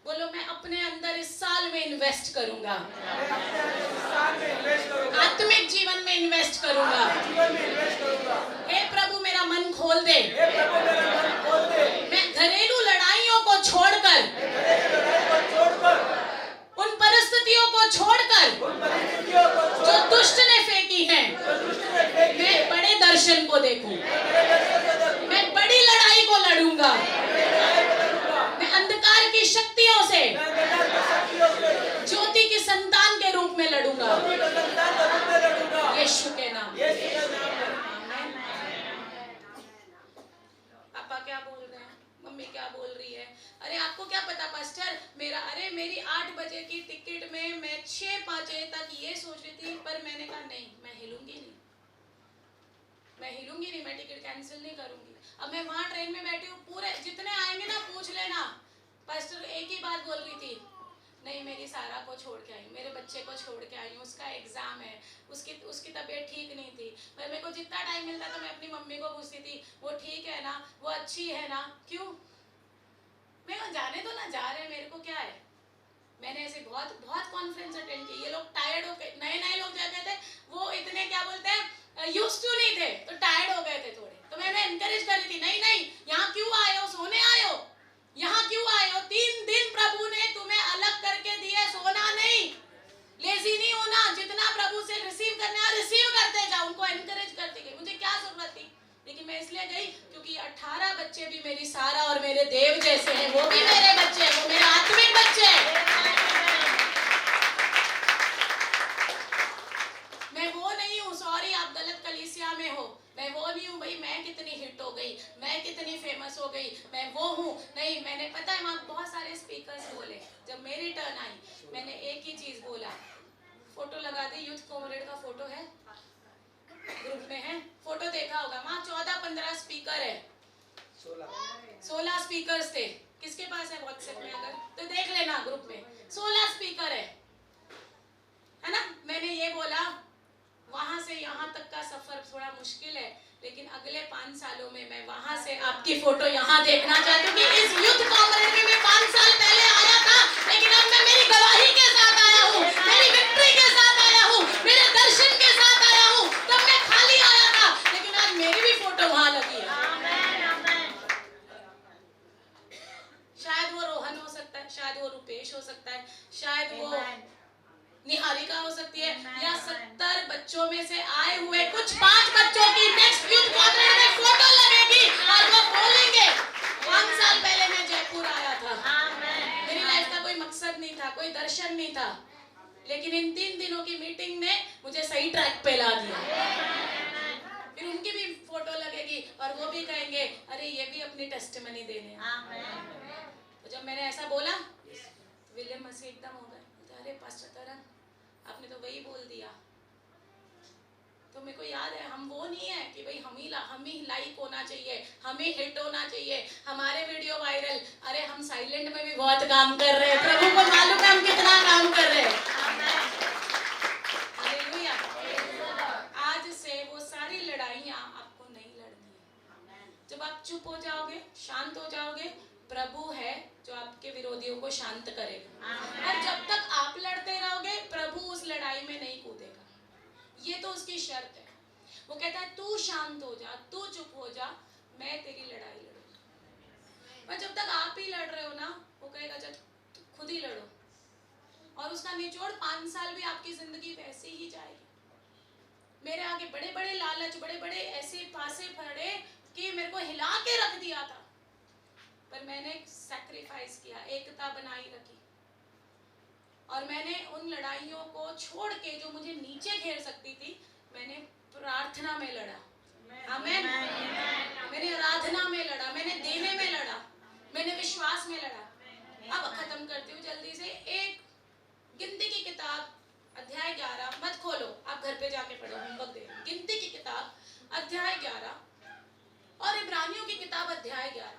बोलो मैं अपने अंदर इस साल में इन्वेस्ट करूंगा, आत्मिक जीवन में इन्वेस्ट करूंगा। हे प्रभु मेरा मन खोल दे, मैं घरेलू लड़ाइयों को छोड़कर, उन परिस्थितियों को छोड़कर जो दुष्ट ने फेंकी है, मैं बड़े दर्शन को देखूं, मैं बड़ी लड़ाई को लड़ूंगा, मैं अंधकार की शक्तियों से ज्योति की संतान के रूप में लड़ूंगा, यीशु के नाम। पापा क्या बोल रहे हैं, मम्मी क्या बोल रही है, अरे आपको क्या पता पास्टर मेरी 8 बजे की टिकट में मैं 6 बजे तक ये सोच रही थी, पर मैंने कहा नहीं, मैं हिलूंगी नहीं, मैं टिकट कैंसिल नहीं करूंगी। अब मैं वहां ट्रेन में बैठी हूँ, पूरे जितने आएंगे ना पूछ लेना, पास्टर एक ही बात बोल रही थी, नहीं मेरी सारा को छोड़ के आई, मेरे बच्चे को छोड़ के आई हूँ, उसका एग्जाम है, उसकी तबीयत ठीक नहीं थी। पर मेरे को जितना टाइम मिलता था मैं अपनी मम्मी को पूछती थी वो ठीक है ना, वो अच्छी है ना, क्यों मैं जाने दो ना, जा रहे मेरे को क्या है। मैंने ऐसे बहुत बहुत कॉन्फ्रेंस अटेंड की, ये लोग टायर्ड हो गए, नए लोग जाते थे, वो इतने क्या बोलते हैं यूज्ड टू नहीं थे, तो टायर्ड हो गए थे थोड़े, तो मैंने एनकरेज करी थी, नहीं यहाँ क्यों आए हो, सोने आए हो, यहाँ क्यों आए हो, 3 दिन प्रभु ने तुम्हें अलग करके दिए, सोना नहीं, लेजी नहीं होना, जितना प्रभु से रिसीव करना है रिसीव करते जाओ, उनको एनकरेज करती गई। मुझे क्या जरूरत थी, लेकिन मैं इसलिए गई क्योंकि 18 बच्चे भी मेरी सारा और मेरे देव जैसे हैं, वो भी मेरे बच्चे हैं, वो मेरे आत्मिक बच्चे हैं। मैं वो नहीं हूँ, सॉरी आप गलत कलीसिया में हो, मैं वो नहीं हूँ भाई, मैं कितनी हिट हो गई, मैं कितनी फेमस हो गई, मैं वो हूँ नहीं। मैंने पता है वहाँ बहुत सारे स्पीकर्स बोले, जब मेरी टर्न आई मैंने एक ही चीज बोला, फोटो लगा दी, यूथ कॉमरेड का फोटो है ग्रुप में है, फोटो देखा होगा, वहाँ 14-15 स्पीकर है, 16 स्पीकर्स थे, किसके पास है व्हाट्सएप में अगर तो देख लेना, ग्रुप में 16 स्पीकर है। थोड़ा मुश्किल है, लेकिन अगले 5 सालों में मैं वहां से आपकी फोटो यहाँ देखना चाहती हूँ कि इस यूथ कॉम्रेड में मैं 5 साल पहले आया था, लेकिन अब मैं मेरी गवाही के साथ आया हूँ, मेरी विक्ट्री के साथ आया हूँ, मेरे दर्शन के साथ आया हूँ। तब मैं खाली आया था, लेकिन आज मेरी भी फोटो वहां लगी है। शायद वो रोहन हो सकता है, शायद वो रुपेश हो सकता है, शायद वो निहारिका हो सकती है, या 70 बच्चों में से आए हुए कुछ 5 बच्चों की नेक्स्ट यूथ कॉन्फ्रेंस में फोटो लगेगी और वो बोलेंगे 5 साल पहले मैं जयपुर आया था। मेरी लाइफ का कोई मकसद नहीं था, कोई दर्शन नहीं था, लेकिन इन 3 दिनों की मीटिंग ने मुझे सही ट्रैक पे ला दिया। फिर उनकी भी फोटो लगेगी और वो भी कहेंगे अरे ये भी अपनी टेस्टिमनी देने। तो जब मैंने ऐसा बोला, विलियम मसीह एकदम हो गए, अरे पास्टर तरन आपने तो वही बोल दिया। तो मेरे को याद है, हम वो नहीं है कि भाई हम ही लाइक होना चाहिए, हम ही हिट होना चाहिए, हमारे वीडियो वायरल। अरे हम साइलेंट में भी बहुत काम कर रहे हैं, प्रभु को मालूम है हम कितना काम कर रहे हैं। हालेलुया। आज से वो सारी लड़ाइयाँ आपको नहीं लड़नी है। जब आप चुप हो जाओगे, शांत हो जाओगे, प्रभु है जो आपके विरोधियों को शांत करेगा। और जब तक आप लड़ते रहोगे, प्रभु उस लड़ाई में नहीं कूदेगा। ये तो उसकी शर्त है। वो कहता है तू शांत हो जा, तू चुप हो जा, मैं तेरी लड़ाई लड़ूंगा। पर जब तक आप ही लड़ रहे हो ना, वो कहेगा जब खुद ही लड़ो। और उसका निचोड़ 5 साल भी आपकी जिंदगी वैसे ही जाएगी। मेरे आगे बड़े बड़े लालच, बड़े बड़े ऐसे पासे पड़े कि मेरे को हिला के रख दिया था, पर मैंने सैक्रिफाइस किया, एकता बनाई रखी, और मैंने उन लड़ाइयों को छोड़ के जो मुझे नीचे घेर सकती थी, मैंने प्रार्थना में लड़ा। आमीन। मैंने आराधना में लड़ा, मैंने देने में लड़ा, मैंने विश्वास में लड़ा। अब खत्म करती हूँ जल्दी से। एक गिनती की किताब अध्याय 11, मत खोलो, आप घर पे जाके पढ़ो, होमवर्क दे। गिनती की किताब अध्याय 11 और इब्रानियों की किताब अध्याय 11।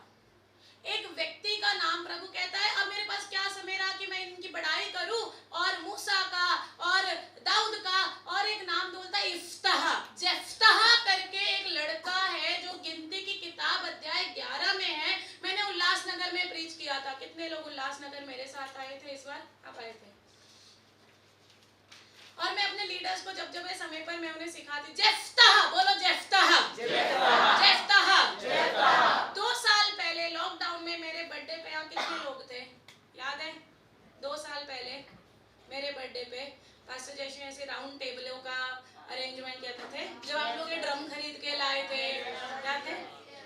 एक व्यक्ति का नाम प्रभु कहता है, अब मेरे पास क्या समय रहा कि मैं इनकी बड़ाई करूं, और मूसा का और दाऊद का, और एक नाम बोलता है इफ्ताह, जेफ्ताह करके एक लड़का है जो गिनती की किताब अध्याय 11 में है। मैंने उल्लासनगर में प्रीच किया था। कितने लोग उल्लासनगर मेरे साथ आए थे इस बार? आप आए थे। और मैं अपने लीडर्स को जब जब समय पर मैं उन्हें सिखाती, जेफ्ताह बोलो, जेफ्ताह, जेफ्ताह। 2 साल पहले लॉकडाउन में मेरे बर्थडे पे आप कितने लोग थे याद है? 2 साल पहले मेरे बर्थडे पे पास्टर जैसे ऐसे राउंड टेबलों का अरेंजमेंट किया थे, जब आप लोग ये ड्रम खरीद के लाए थे, याद है?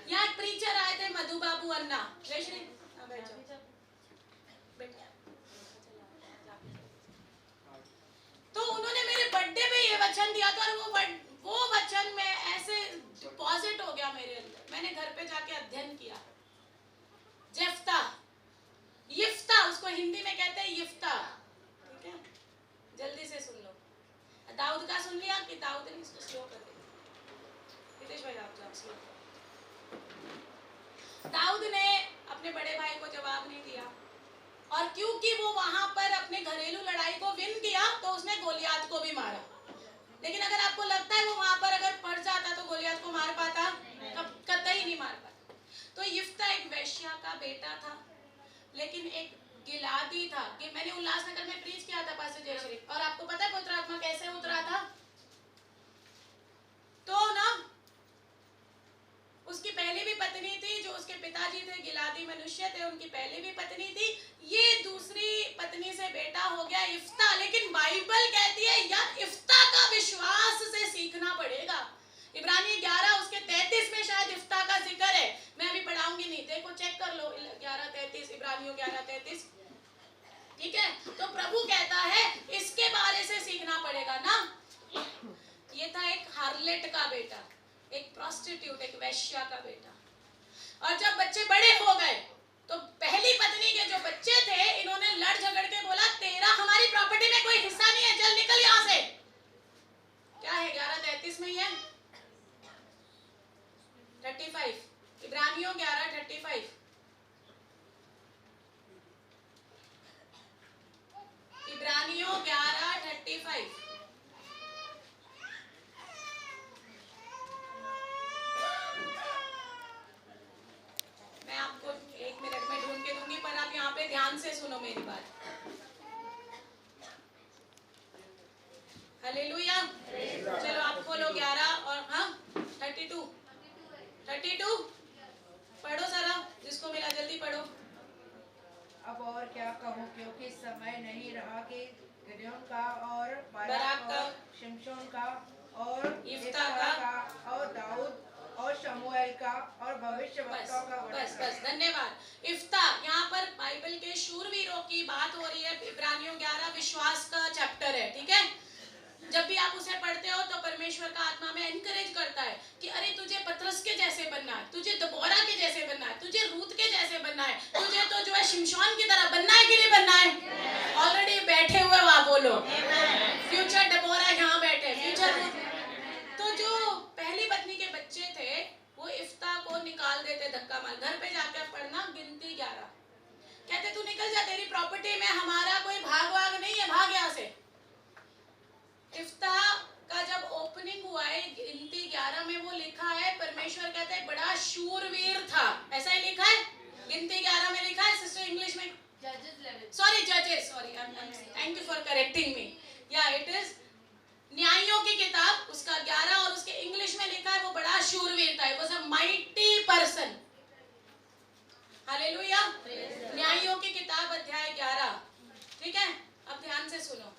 यहाँ एक प्रीचर आए थे, मधु बाबू अन्ना। तो उन्होंने मेरे बर्थडे पे ये वचन दिया था, और वो वचन में ऐसे डिपॉजिट हो गया मेरे अंदर। मैंने घर पे जाके अध्ययन किया। जेफ्ता, यिफ्ता, उसको हिंदी में कहते हैं यिफ्ता, ठीक है? जल्दी से सुन लो। दाऊद का सुन लिया कि दाऊद ने इसको स्लो कर दिया? हितेश भाई आप स्लो। दाऊद ने अपने बड़े भाई को जवाब नहीं दिया, और क्योंकि वो वहां पर अपने घरेलू लड़ाई को विन किया, तो उसने गोलियात को भी मारा। लेकिन अगर आपको लगता है वो वहां पर अगर पड़ जाता तो गोलियात को मार पाता? कतई नहीं मार पाता। तो यिफ्ता एक वैश्या का बेटा था, लेकिन एक गिलादी था। कि मैंने उल्लासनगर में प्रीच किया था पास्टर जयश्री, और आपको पता है पवित्र आत्मा कैसे उतरा था? तो ना उसकी पहली भी पत्नी थी, जो उसके पिताजी थे गिलादी मनुष्य थे, उनकी पहली भी पत्नी थी। ये दूसरी पत्नी से बेटा हो गया इफ्ता। लेकिन बाइबल कहती है यार इफ्ता का विश्वास से सीखना पड़ेगा। इब्रानी 11 उसके 33 में शायद इफ्ता का जिक्र है। मैं अभी पढ़ाऊंगी नहीं, देखो चेक कर लो 11:33, इब्रानियों 11:33, ठीक है? तो प्रभु कहता है इसके बारे से सीखना पड़ेगा ना। ये था एक हार्लेट का बेटा, एक प्रोस्टिट्यूट, एक वैश्या का बेटा। और जब बच्चे बड़े हो गए तो पहली पत्नी के जो बच्चे थे, इन्होंने लड़ झगड़ के बोला तेरा हमारी प्रॉपर्टी में कोई हिस्सा नहीं है, चल निकल यहां से। क्या है 11:33 में ही है 35, इब्रानियों 11:35। इब्रानियों 11:35। क्योंकि समय नहीं रहा कि गिदोन का और बाराक का, शिमशोन का और यिफ्ता का और दाऊद और शमूएल का और भविष्यवक्ताओं का बस धन्यवाद। इफ्ता, यहाँ पर बाइबल के शूरवीरों की बात हो रही है। इब्रानियों 11 विश्वास का चैप्टर है, ठीक है। जब भी आप उसे पढ़ते हो तो परमेश्वर का आत्मा में एनकरेज करता है कि अरे तुझे पतरस के जैसे बनना है, तुझे दबोरा के जैसे बनना है, तुझे रूत के जैसे बनना है, तुझे तो जो है शिमशोन की तरह बनना है कि नहीं बनना है। ऑलरेडी बैठे हुए वहां बोलो फ्यूचर दबोरा यहाँ बैठे, फ्यूचर रूत। तो जो पहली पत्नी के बच्चे थे वो इफ्ता को निकाल देते धक्का मार। घर पे जाकर पढ़ना गिनती 11, कहते तू निकल जा, तेरी प्रॉपर्टी में हमारा कोई भाग वाग नहीं है, भाग यहाँ से। इफ्ता का जब ओपनिंग हुआ है गिनती 11 में वो लिखा है, परमेश्वर कहते हैं बड़ा शूरवीर था, ऐसा ही लिखा है गिनती 11 में लिखा है। सिस्टर इंग्लिश में जजेस, sorry thank you for correcting me. या इट इज न्यायों की किताब उसका 11 और उसके इंग्लिश में लिखा है वो बड़ा शूरवीर था, it was a mighty person. Hallelujah. न्यायों की किताब अध्याय 11, ठीक है। अब ध्यान से सुनो,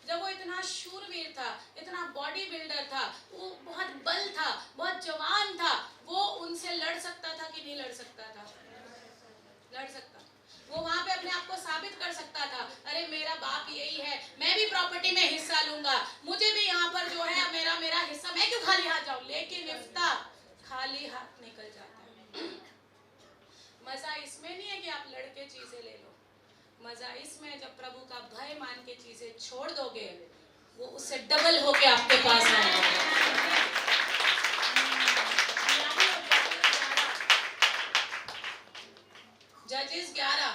जब वो इतना शूरवीर था, इतना बॉडी बिल्डर था, वो बहुत बल था, बहुत जवान था, वो उनसे लड़ सकता था कि नहीं लड़ सकता था? लड़ सकता। वो वहां पे अपने आप को साबित कर सकता था, अरे मेरा बाप यही है, मैं भी प्रॉपर्टी में हिस्सा लूंगा, मुझे भी यहाँ पर जो है मेरा हिस्सा, मैं क्यों खाली हाथ जाऊं। लेकिन इफ्ता खाली हाथ निकल जाता है। मजा इसमें नहीं है कि आप लड़के चीजें ले लो, मजा इसमें जब प्रभु का भय मान के चीजें छोड़ दोगे, वो उससे डबल होके आपके पास आएगा। जजेस 11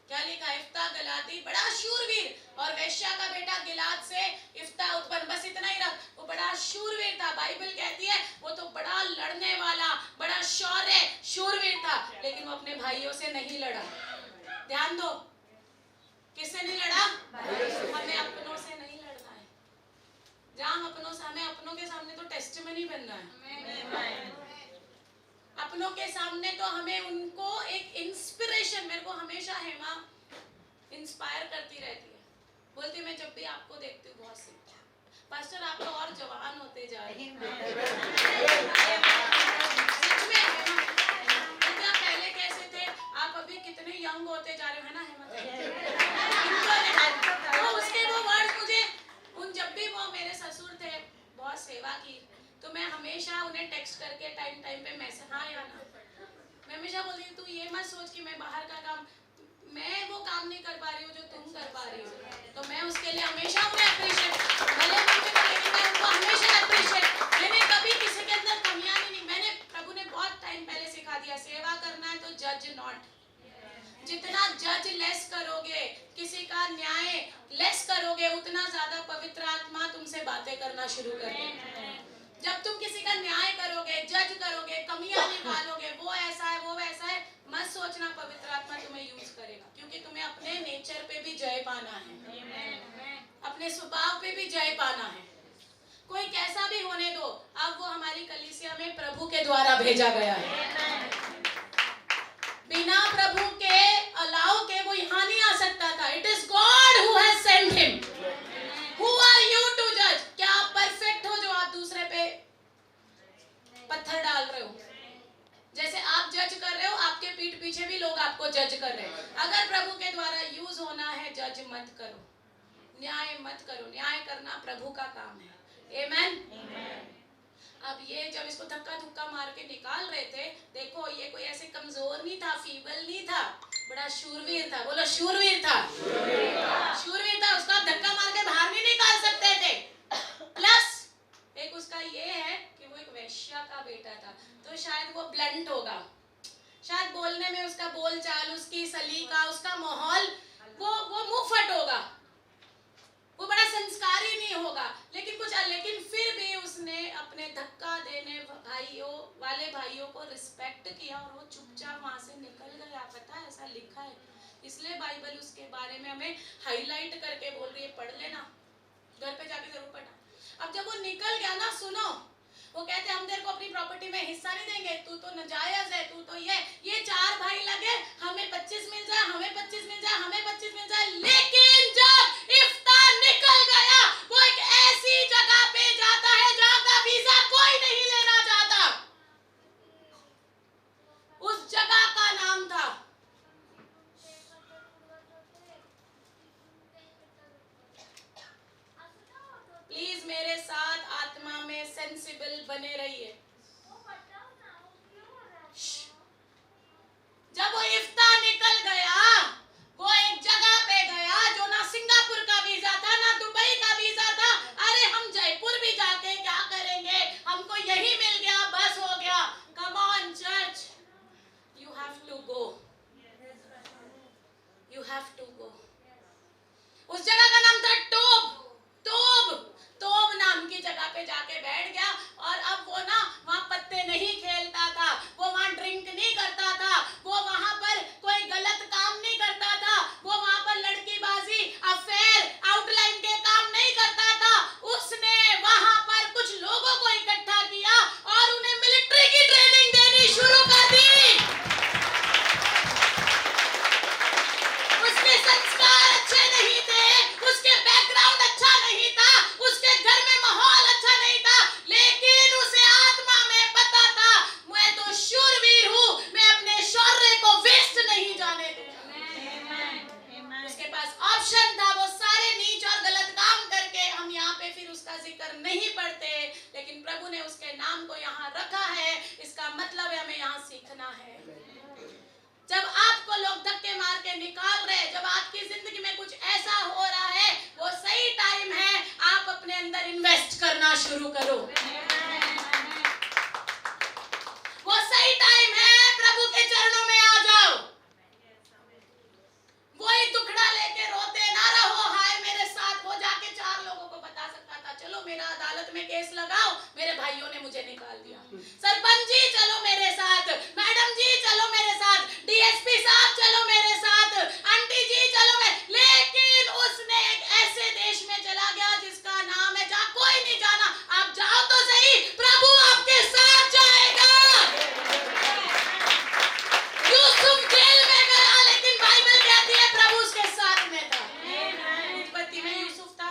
क्या लिखा? इफ्ता गलाती बड़ा शूरवीर और वेश्या का बेटा गिलाद से इफ्ता उत्पन्न, बस इतना ही रख। वो बड़ा शूरवीर था, बाइबल कहती है वो तो बड़ा लड़ने वाला, बड़ा शौर्य शूरवीर था, लेकिन वो अपने भाइयों से नहीं लड़ा। ध्यान दो, किससे नहीं लड़ा? हमें अपनों से नहीं लड़ना है। जहाँ हम अपनों से, हमें अपनों के सामने तो टेस्टिमनी बनना है। अपनों के सामने तो हमें उनको एक इंस्पिरेशन, मेरे को हमेशा हेमा इंस्पायर करती रहती है, बोलती मैं जब भी आपको देखती हूँ बहुत सीखती हूँ। पास्टर आप तो और जवान होते जा रहे हैं। सच में हेमा, क्या पहले कैसे थे, आप अभी कितने यंग होते जा रहे हो, है ना हेमा? तो उसके वो वर्ड मुझे, उन जब भी वो मेरे ससुर थे, बहुत सेवा की, तो मैं हमेशा उन्हें टेक्स्ट करके टाइम पे मैसेज, हाँ या ना, मैं हमेशा बोलती हूँ तू ये मत सोच कि मैं बाहर का काम, मैं वो काम नहीं कर पा रही हूँ जो तुम कर पा रही हो, तो मैं उसके लिए हमेशा उन्हें अप्रिशिएट, भले लेकिन मैं उनको हमेशा अप्रिशिएट, मैंने कभी किसी के अंदर कमियां नहीं, मैंने, प्रभु ने बहुत टाइम पहले सिखा दिया, सेवा करना है तो जज नॉट। जितना जज लेस करोगे, किसी का न्याय लेस करोगे, उतना ज्यादा पवित्र आत्मा तुमसे बातें करना शुरू कर देगा। जब तुम किसी का न्याय करोगे, जज करोगे, कमियां निकालोगे, वो ऐसा है वो वैसा है, मत सोचना पवित्र आत्मा तुम्हें यूज करेगा, क्योंकि तुम्हें अपने नेचर पे भी जय पाना है, अपने स्वभाव पे भी जय पाना है। कोई कैसा भी होने दो, अब वो हमारी कलीसिया में प्रभु के द्वारा भेजा गया है, बिना प्रभु के अलाउ के वो यहाँ नहीं आ सकता था। It is God who has sent him. Who are you to जज? क्या आप परफेक्ट हो जो आप दूसरे पे पत्थर डाल रहे हो? जैसे आप जज कर रहे हो, आपके पीठ पीछे भी लोग आपको जज कर रहे हैं। अगर प्रभु के द्वारा यूज होना है, जज मत करो, न्याय मत करो, न्याय करना प्रभु का काम है। आमेन। अब ये जब इसको धक्का धुक्का मार के निकाल रहे थे, देखो ये कोई ऐसे कमजोर नहीं था, फीबल नहीं था, बड़ा शूरवीर था। बोलो शूरवीर था, शूरवीर था, उसका धक्का मार के बाहर नहीं निकाल सकते थे। प्लस एक उसका ये है कि वो एक वैश्या का बेटा था, तो शायद वो ब्लंट होगा, शायद बोलने में उसका बोलचाल, उसकी सलीका, उसका माहौल, वो मुंह फट होगा, वो बड़ा संस्कारी नहीं होगा, लेकिन फिर भी उसने अपने धक्का देने भाइयों को रिस्पेक्ट किया और वो चुपचाप वहां से निकल गया। पता है ऐसा लिखा है, इसलिए बाइबल उसके बारे में हमें हाईलाइट करके बोल रही है, पढ़ लेना, घर पे जाके जरूर पढ़ना। अब जब वो निकल गया ना, सुनो, वो कहते हम तेरे को अपनी प्रॉपर्टी में हिस्सा नहीं देंगे, तू तो नाजायज है, तू तो ये 4 भाई लगे, हमें 25 मिल जाए, हमें 25 मिल जाए, हमें 25 मिल जाए। लेकिन जब इफ्ता निकल गया, वो एक ऐसी जगह पे जाता है जहां का वीजा कोई नहीं लेना चाहता। उस जगह का नाम था प्लीज मेरे साथ आत्मा में सेंसिबल बने रहिए। जब वो इफ्ता निकल गया, वो एक जगह पे गया जो ना सिंगापुर का वीजा था ना दुबई का वीजा था। अरे हम जयपुर भी जाके क्या करेंगे, हमको यही मिल गया, बस हो गया। Come on church, you have to go, you have to go. उस जगह का नाम था टोब। तोब नाम की जगह पे जाके बैठ गया। और अब वो ना वहां पत्ते नहीं खेलता था, वो वहां ड्रिंक नहीं करता था, वो वहां पर कोई गलत काम नहीं करता था, वो वहां पर लड़कीबाजी, अफेयर, आउटलाइन के काम नहीं करता था। उसने वहां पर कुछ लोगों को इकट्ठा किया और उन्हें मिलिट्री की ट्रेनिंग देनी शुरू कर दी। उसके संस्कार अच्छे नहीं थे, उसके बैकग्राउंड अच्छा नहीं था, उसके घर में माहौल अच्छा नहीं था, लेकिन उसे आत्मा में पता था मैं तो शूरवीर हूँ, मैं अपने शौर्य को वेस्ट नहीं जाने दूंगा। उसके पास ऑप्शन था, वो सारे नीच और गलत काम करके, हम यहाँ पे फिर उसका जिक्र नहीं पढ़ते, लेकिन प्रभु ने उसके नाम को यहाँ रखा है। इसका मतलब है हमें यहाँ सीखना है। जब आपको लोग धक्के मार के निकाल रहे, जब आपकी जिंदगी में कुछ ऐसा हो रहा है, वो सही टाइम है आप अपने अंदर इन्वेस्ट करना शुरू करो। वो सही टाइम है प्रभु के चरणों में आ जाओ। वही दुखड़ा लेके रोते ना रहो, हाय मेरे साथ। वो जाके 4 लोगों को बता सकता था, चलो मेरा अदालत में केस लगाओ, मेरे भाइयों ने मुझे निकाल दिया। सरपंच जी चलो मेरे साथ, मैडम जी चलो मेरे साथ, डीएसपी साहब चलो मेरे साथ, आंटी जी चलो लेकिन उसने एक ऐसे देश में चला गया जिसका नाम है जहां कोई नहीं जाना। आप जाओ तो सही, प्रभु आपके साथ जाएगा। यूसुफ जेल में गया, लेकिन बाइबल कहती है प्रभु उसके साथ में था। उत्पत्ति में यूसुफ था,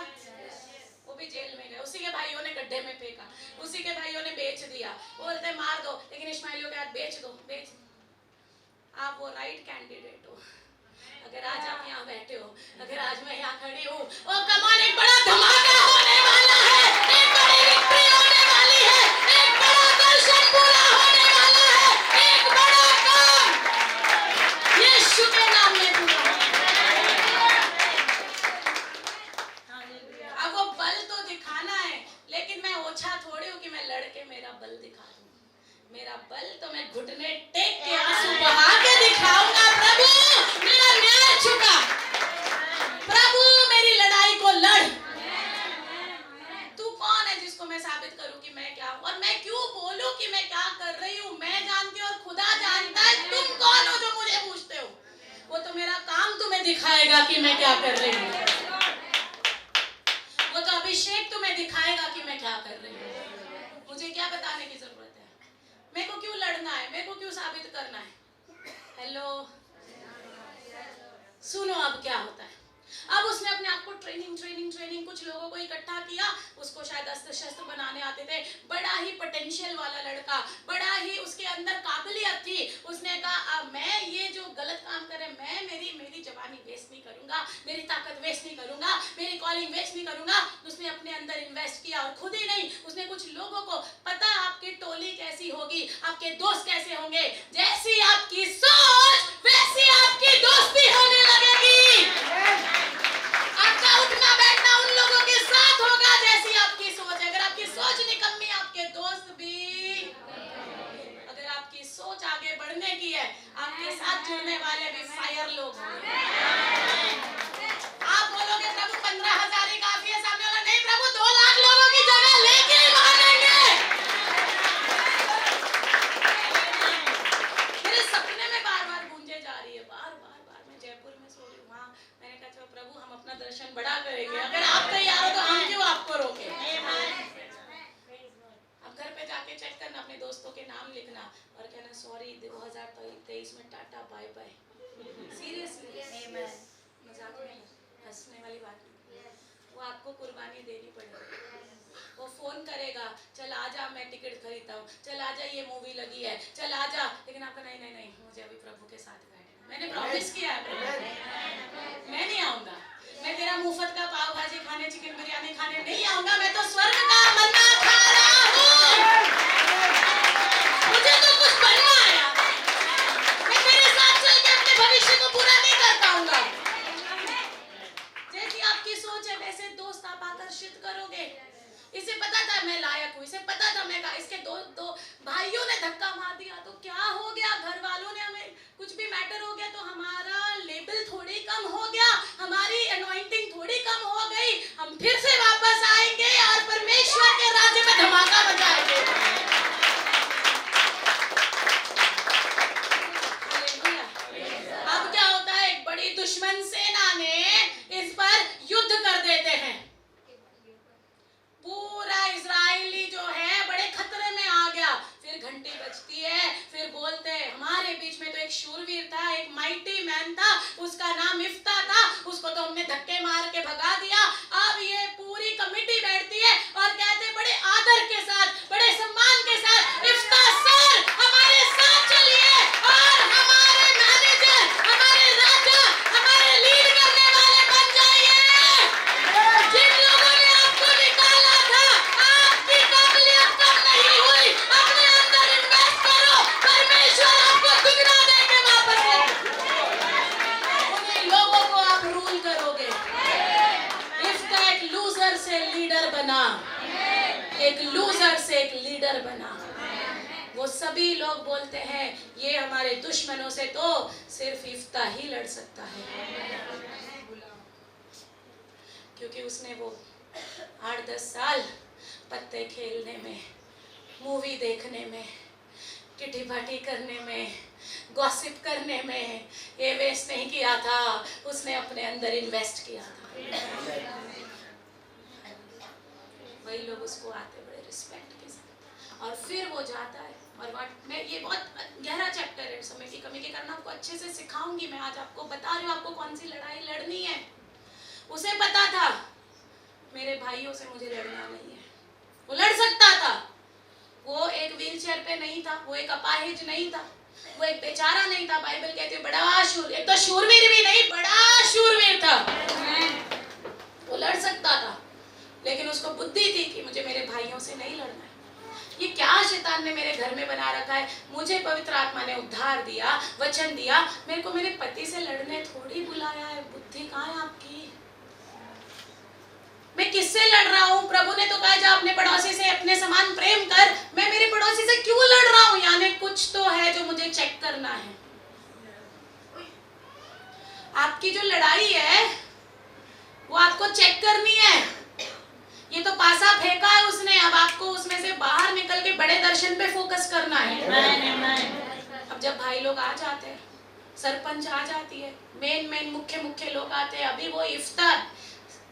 वो भी जेल में गया, उसी के भाइयों ने गड्ढे में फेंका, उसी के भाइयों ने बेच दिया। बोलते मार दो, लेकिन इश्माइलियों के हाथ बेच दो, बेच। आप वो राइट कैंडिडेट हो। अगर आज आप यहाँ बैठे हो, अगर आज मैं यहाँ खड़ी हूँ, ओ कमान, एक बड़ा धमाका होने वाला है, एक बड़ी विक्ट्री होने वाली है, एक बड़ा दर्शन पूरा होने वाला है, एक बड़ा काम यीशु के नाम में पूरा। अब वो बल तो दिखाना है, लेकिन मैं ओछा थोड़ी हूँ कि मैं लड़के मेरा बल दिखा दूँ। मेरा बल तो मैं घुटने टेक के आंसू बहा के दिखाऊंगा। प्रभु मेरा न्याय चुका, प्रभु मेरी लड़ाई को लड़। तू कौन है जिसको मैं साबित करूं कि मैं क्या हूं, और मैं क्यों बोलूं कि मैं क्या कर रही हूं। मैं जानती हूं और खुदा जानता है। तुम कौन हो जो मुझे पूछते हो। वो तो मेरा काम तुम्हें दिखाएगा कि मैं क्या कर रही हूं। वो तो अभिषेक तुम्हें दिखाएगा कि मैं क्या कर रही हूं। मुझे क्या बताने की जरूरत है, मेरे को क्यों लड़ना है, मेरे को क्यों साबित करना है। हेलो, सुनो अब क्या होता है। अब उसने अपने आप को ट्रेनिंग कुछ लोगों को इकट्ठा किया। उसको शायद अस्त्र शस्त्र बनाने आते थे, बड़ा ही पोटेंशियल वाला लड़का, बड़ा ही उसके अंदर काबिलियत थी। उसने कहा मैं ये जो गलत काम करे, मैं मेरी जवानी वेस्ट नहीं करूंगा, मेरी ताकत वेस्ट नहीं करूंगा, मेरी कॉलिंग वेस्ट नहीं करूंगा। उसने अपने अंदर इन्वेस्ट किया, और खुद ही नहीं, उसने कुछ लोगों को, पता आपकी टोली कैसी होगी, आपके दोस्त कैसे होंगे, जैसी आपकी सोच वैसी आपकी दोस्ती होने लगेगी। आपका उठना बैठना उन लोगों के साथ होगा जैसी आपकी सोच है। अगर आपकी सोच निकम्मी, आपके दोस्त भी, अगर आपकी सोच आगे बढ़ने की है, आपके साथ जुड़ने वाले भी फायर लोग होंगे। आप बोलोगे प्रभु 15,000 ही काफी है, सामने वाला नहीं, प्रभु 2 लाख लोगों की जगह लेके मानेंगे। मेरे सपने में बार-बार गूंजे जा रही है, बार मैं जयपुर में सो रही हूँ, वहाँ मैंने कहा चलो प्रभु हम अपना दर्शन बड़ा करेंगे, अगर आप तैयार हो तो हम क्यों आपको रोके। अब घर पे जाके अपने दोस्तों के नाम लिखना और कहना सॉरी 2023 में टाटा बाय बाय। सीरियसली, मजाक नहीं, हंसने वाली बात नहीं। वो आपको कुर्बानी देनी पड़ेगी। वो फोन करेगा, चल आजा मैं टिकट खरीदता हूँ, चल आजा ये मूवी लगी है, चल आजा, लेकिन आपका नहीं नहीं नहीं, मुझे अभी प्रभु के साथ बैठना, मैंने प्रॉमिस किया है प्रभु, मैं नहीं आऊंगा, मैं तेरा मुफ्त का पाव भाजी खाने, चिकन बिरयानी खाने नहीं आऊंगा, मैं तो स्वर्ग का मन्ना खा रहा हूँ, मुझे तो कुछ बनना है यार, मैं तेरे साथ चल के अपने भविष्य को पूरा नहीं कर पाऊंगा। जैसी आपकी सोच है वैसे दोस्त आप आकर्षित करोगे। इसे पता था मैं लायक हूँ, इसे पता था मैं इसके दो भाइयों ने धक्का मार दिया तो क्या हो गया, घर वालों ने हमें कुछ भी मैटर हो गया तो हमारा लेबल थोड़ी कम हो गया, हमारी अनॉइंटिंग थोड़ी कम हो गई, हम फिर से वापस आएंगे और परमेश्वर के राज्य में धमाका मचाएंगे। अब क्या होता है, एक बड़ी दुश्मन सेना ने इस पर युद्ध कर देते हैं, पूरा इजराइली जो है बड़े खतरे में आ गया। फिर घंटी बजती है, फिर बोलते हैं हमारे बीच में तो एक शूरवीर था, एक माइटी मैन था, उसका नाम इफ्ता था, उसको तो हमने धक्के मार के भगा दिया। अब ये पूरी कमेटी बैठती है और कहते हैं बड़े आदर के साथ, बड़े सम्मान के साथ, इफ्ता सर हमारे साथ चलिए और हमारे मैनेजर, हमारे राजा, हमारे लीड करने वाले बन जाइए। जिन लोगों ने आपको निकाला था, आपकी काबिलियत कम नहीं हुई, अपने अंदर इन्वेस्ट करो, परमेश्वर आपको दुगना देंगे वापस। उन्हीं लोगों को आप रूल करोगे। इफ्ता एक लूजर से लीडर बना, एक लूजर से एक लीडर बना। वो सभी लोग बोलते हैं ये हमारे दुश्मनों से तो सिर्फ इफ्ता ही लड़ सकता है, क्योंकि उसने वो 8-10 साल पत्ते खेलने में, मूवी देखने में, किटी पार्टी करने में, गॉसिप करने में ये वेस्ट नहीं किया था, उसने अपने अंदर इन्वेस्ट किया था। वही लोग उसको आते बड़े रिस्पेक्ट के साथ और फिर वो जाता है। और मैं ये बहुत गहरा चैप्टर है, समय की कमी के कारण आपको अच्छे से सिखाऊंगी, मैं आज आपको बता रही हूँ आपको कौन सी लड़ाई लड़नी है। उसे पता था मेरे भाइयों से मुझे लड़ना नहीं है, वो लड़ सकता था, वो एक व्हीलचेयर पे नहीं था, वो एक अपाहिज नहीं था, वो एक बेचारा नहीं था। बाइबल कहती है बड़ा शूर, एक तो शूरवीर भी नहीं, बड़ा शूरवीर था, वो लड़ सकता था, लेकिन उसको बुद्धि थी कि मुझे मेरे भाइयों से नहीं लड़ना है। ये क्या शैतान ने मेरे घर में बना रखा है, मुझे पवित्र आत्मा ने उद्धार दिया, वचन दिया, मेरे को मेरे पति से लड़ने थोड़ी बुलाया है, बुद्धि कहाँ है आपकी? मैं किससे लड़ रहा हूँ? प्रभु ने तो कहा जा अपने पड़ोसी से अपने समान प्रेम कर, मैं मेरे पड़ोसी से क्यों लड़ रहा हूँ? यानी कुछ तो है जो मुझे चेक करना है। आपकी जो लड़ाई है वो आपको चेक करनी है। ये तो पासा फेंका है उसने, अब आपको उसमें से बाहर निकल के बड़े दर्शन पे फोकस करना है। अब जब भाई लोग आ जाते हैं, सरपंच आ जाती है, मेन मुख्य लोग आते हैं। अभी वो इफ्ता,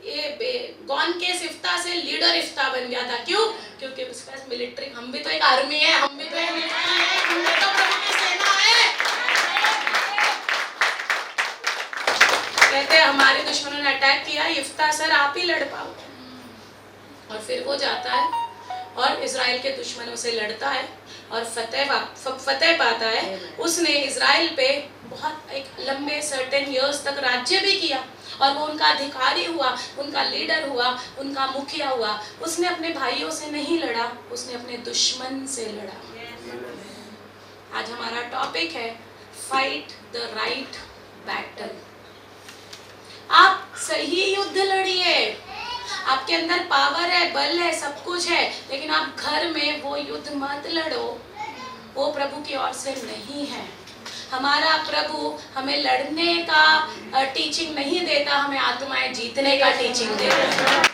ये गॉन केस इफ्ता से लीडर इफ्ता बन गया था। क्यों? क्योंकि उसके पास मिलिट्री, हम भी तो एक आर्मी है, हम भी तो एक मिलिट्री है, हम भी तो प्रभु की सेना है। कहते हैं हमारे दुश्मनों ने अटैक किया, इफ्ता सर आप ही लड़ पाओ। और फिर वो जाता है और इजराइल के दुश्मनों से लड़ता है और फतेह पाता है। उसने इजराइल पे बहुत एक लंबे सर्टेन इयर्स तक राज्य भी किया और वो उनका अधिकारी हुआ, उनका लीडर हुआ, उनका मुखिया हुआ। उसने अपने भाइयों से नहीं लड़ा, उसने अपने दुश्मन से लड़ा। आज हमारा टॉपिक है फाइट द राइट बैटल। आप सही युद्ध लड़िए, आपके अंदर पावर है, बल है, सब कुछ है, लेकिन आप घर में वो युद्ध मत लड़ो, वो प्रभु की ओर से नहीं है। हमारा प्रभु हमें लड़ने का टीचिंग नहीं देता, हमें आत्माएं जीतने का टीचिंग देता है।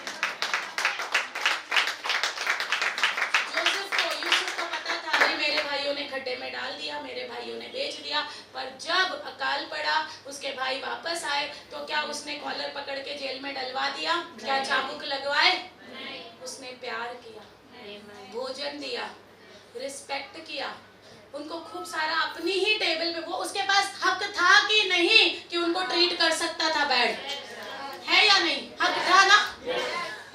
यूसुफ को पता था भाई मेरे भाइयों ने खड्डे में डाल दिया, मेरे भाइयों ने बेच दिया, पर जब अकाल पड़ा उसके भाई वापस आए तो क्या उसने कॉलर पकड़ के जेल में डलवा दिया? क्या चाबुक लगवाए? उसने प्यार किया, भोजन दिया, रिस्पेक्ट किया, उनको खूब सारा अपनी ही टेबल पे, वो उसके पास हक था कि नहीं कि उनको ट्रीट कर सकता था बैड, है या नहीं? हक था ना?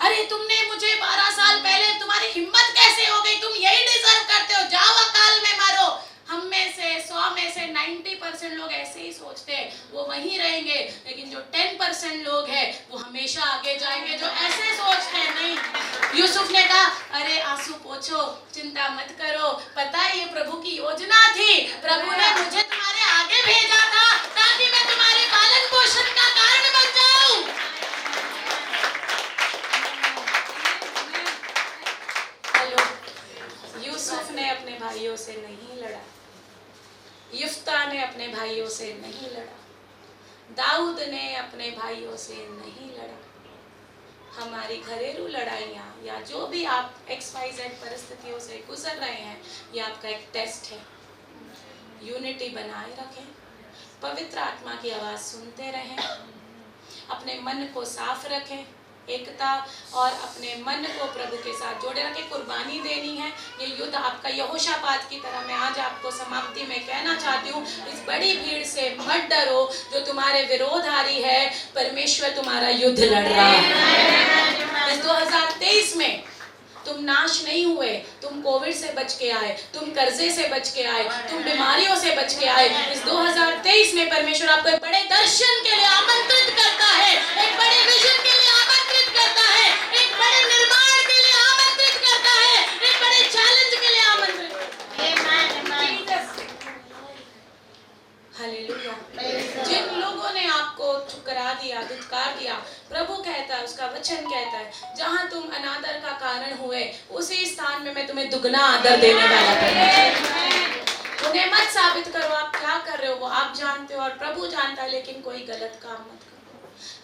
अरे तुमने मुझे 12 साल पहले, तुम्हारी हिम्मत कैसे हो गई, तुम यही डिजर्व करते हो, जाओ अकाल में मारो। हम में से 100 में से 90% लोग ऐसे ही सोचते हैं, वो वहीं रहेंगे, लेकिन जो 10% लोग हैं वो हमेशा आगे जाएंगे, जो ऐसे सोचते हैं नहीं। यूसुफ ने कहा, अरे आंसू पोंछो, चिंता मत करो, पता है ये प्रभु की योजना थी, प्रभु ने मुझे तुम्हारे आगे भेजा था ताकि मैं तुम्हारे पालन पोषण का कारण बन जाऊं। हेलो, यूसुफ ने अपने भाइयों से नहीं लड़ा, यिफ्ता ने अपने भाइयों से नहीं लड़ा, दाऊद ने अपने भाइयों से नहीं लड़ा। हमारी घरेलू लड़ाइयाँ या जो भी आप XYZ परिस्थितियों से गुजर रहे हैं, ये आपका एक टेस्ट है। यूनिटी बनाए रखें, पवित्र आत्मा की आवाज़ सुनते रहें, अपने मन को साफ रखें, एकता और अपने मन को प्रभु के साथ जोड़े रखें। कुर्बानी देनी है, ये युद्ध आपका यहोशापात की तरह। मैं आज आपको समाप्ति में कहना चाहती हूँ, इस बड़ी भीड़ से मत डरो जो तुम्हारे विरोध आ रही है, परमेश्वर तुम्हारा युद्ध लड़ रहा है। इस 2023 में तुम नाश नहीं हुए, तुम कोविड से बच के आए, तुम कर्जे से बच के आए, तुम बीमारियों से बच के आए। इस 2023 में परमेश्वर आपको एक बड़े दर्शन के लिए आमंत्रित करता है, एक बड़े विजन के लिए आमंत्रित करता है, एक बड़े निर्माण के लिए आमंत्रित करता है, एक बड़े चैलेंज के लिए आमंत्रित करता है। हालेलुया। जिन लोगों ने आपको ठुकरा दिया, दुत्कार दिया, प्रभु कहता है, उसका वचन कहता है, जहां तुम अनादर का कारण हुए, उसी स्थान में मैं तुम्हें दुगना आदर देने वाला हूं। उन्हें मत साबित करो आप क्या कर रहे हो, वो आप जानते हो और प्रभु जानता है, लेकिन कोई गलत काम मत करो।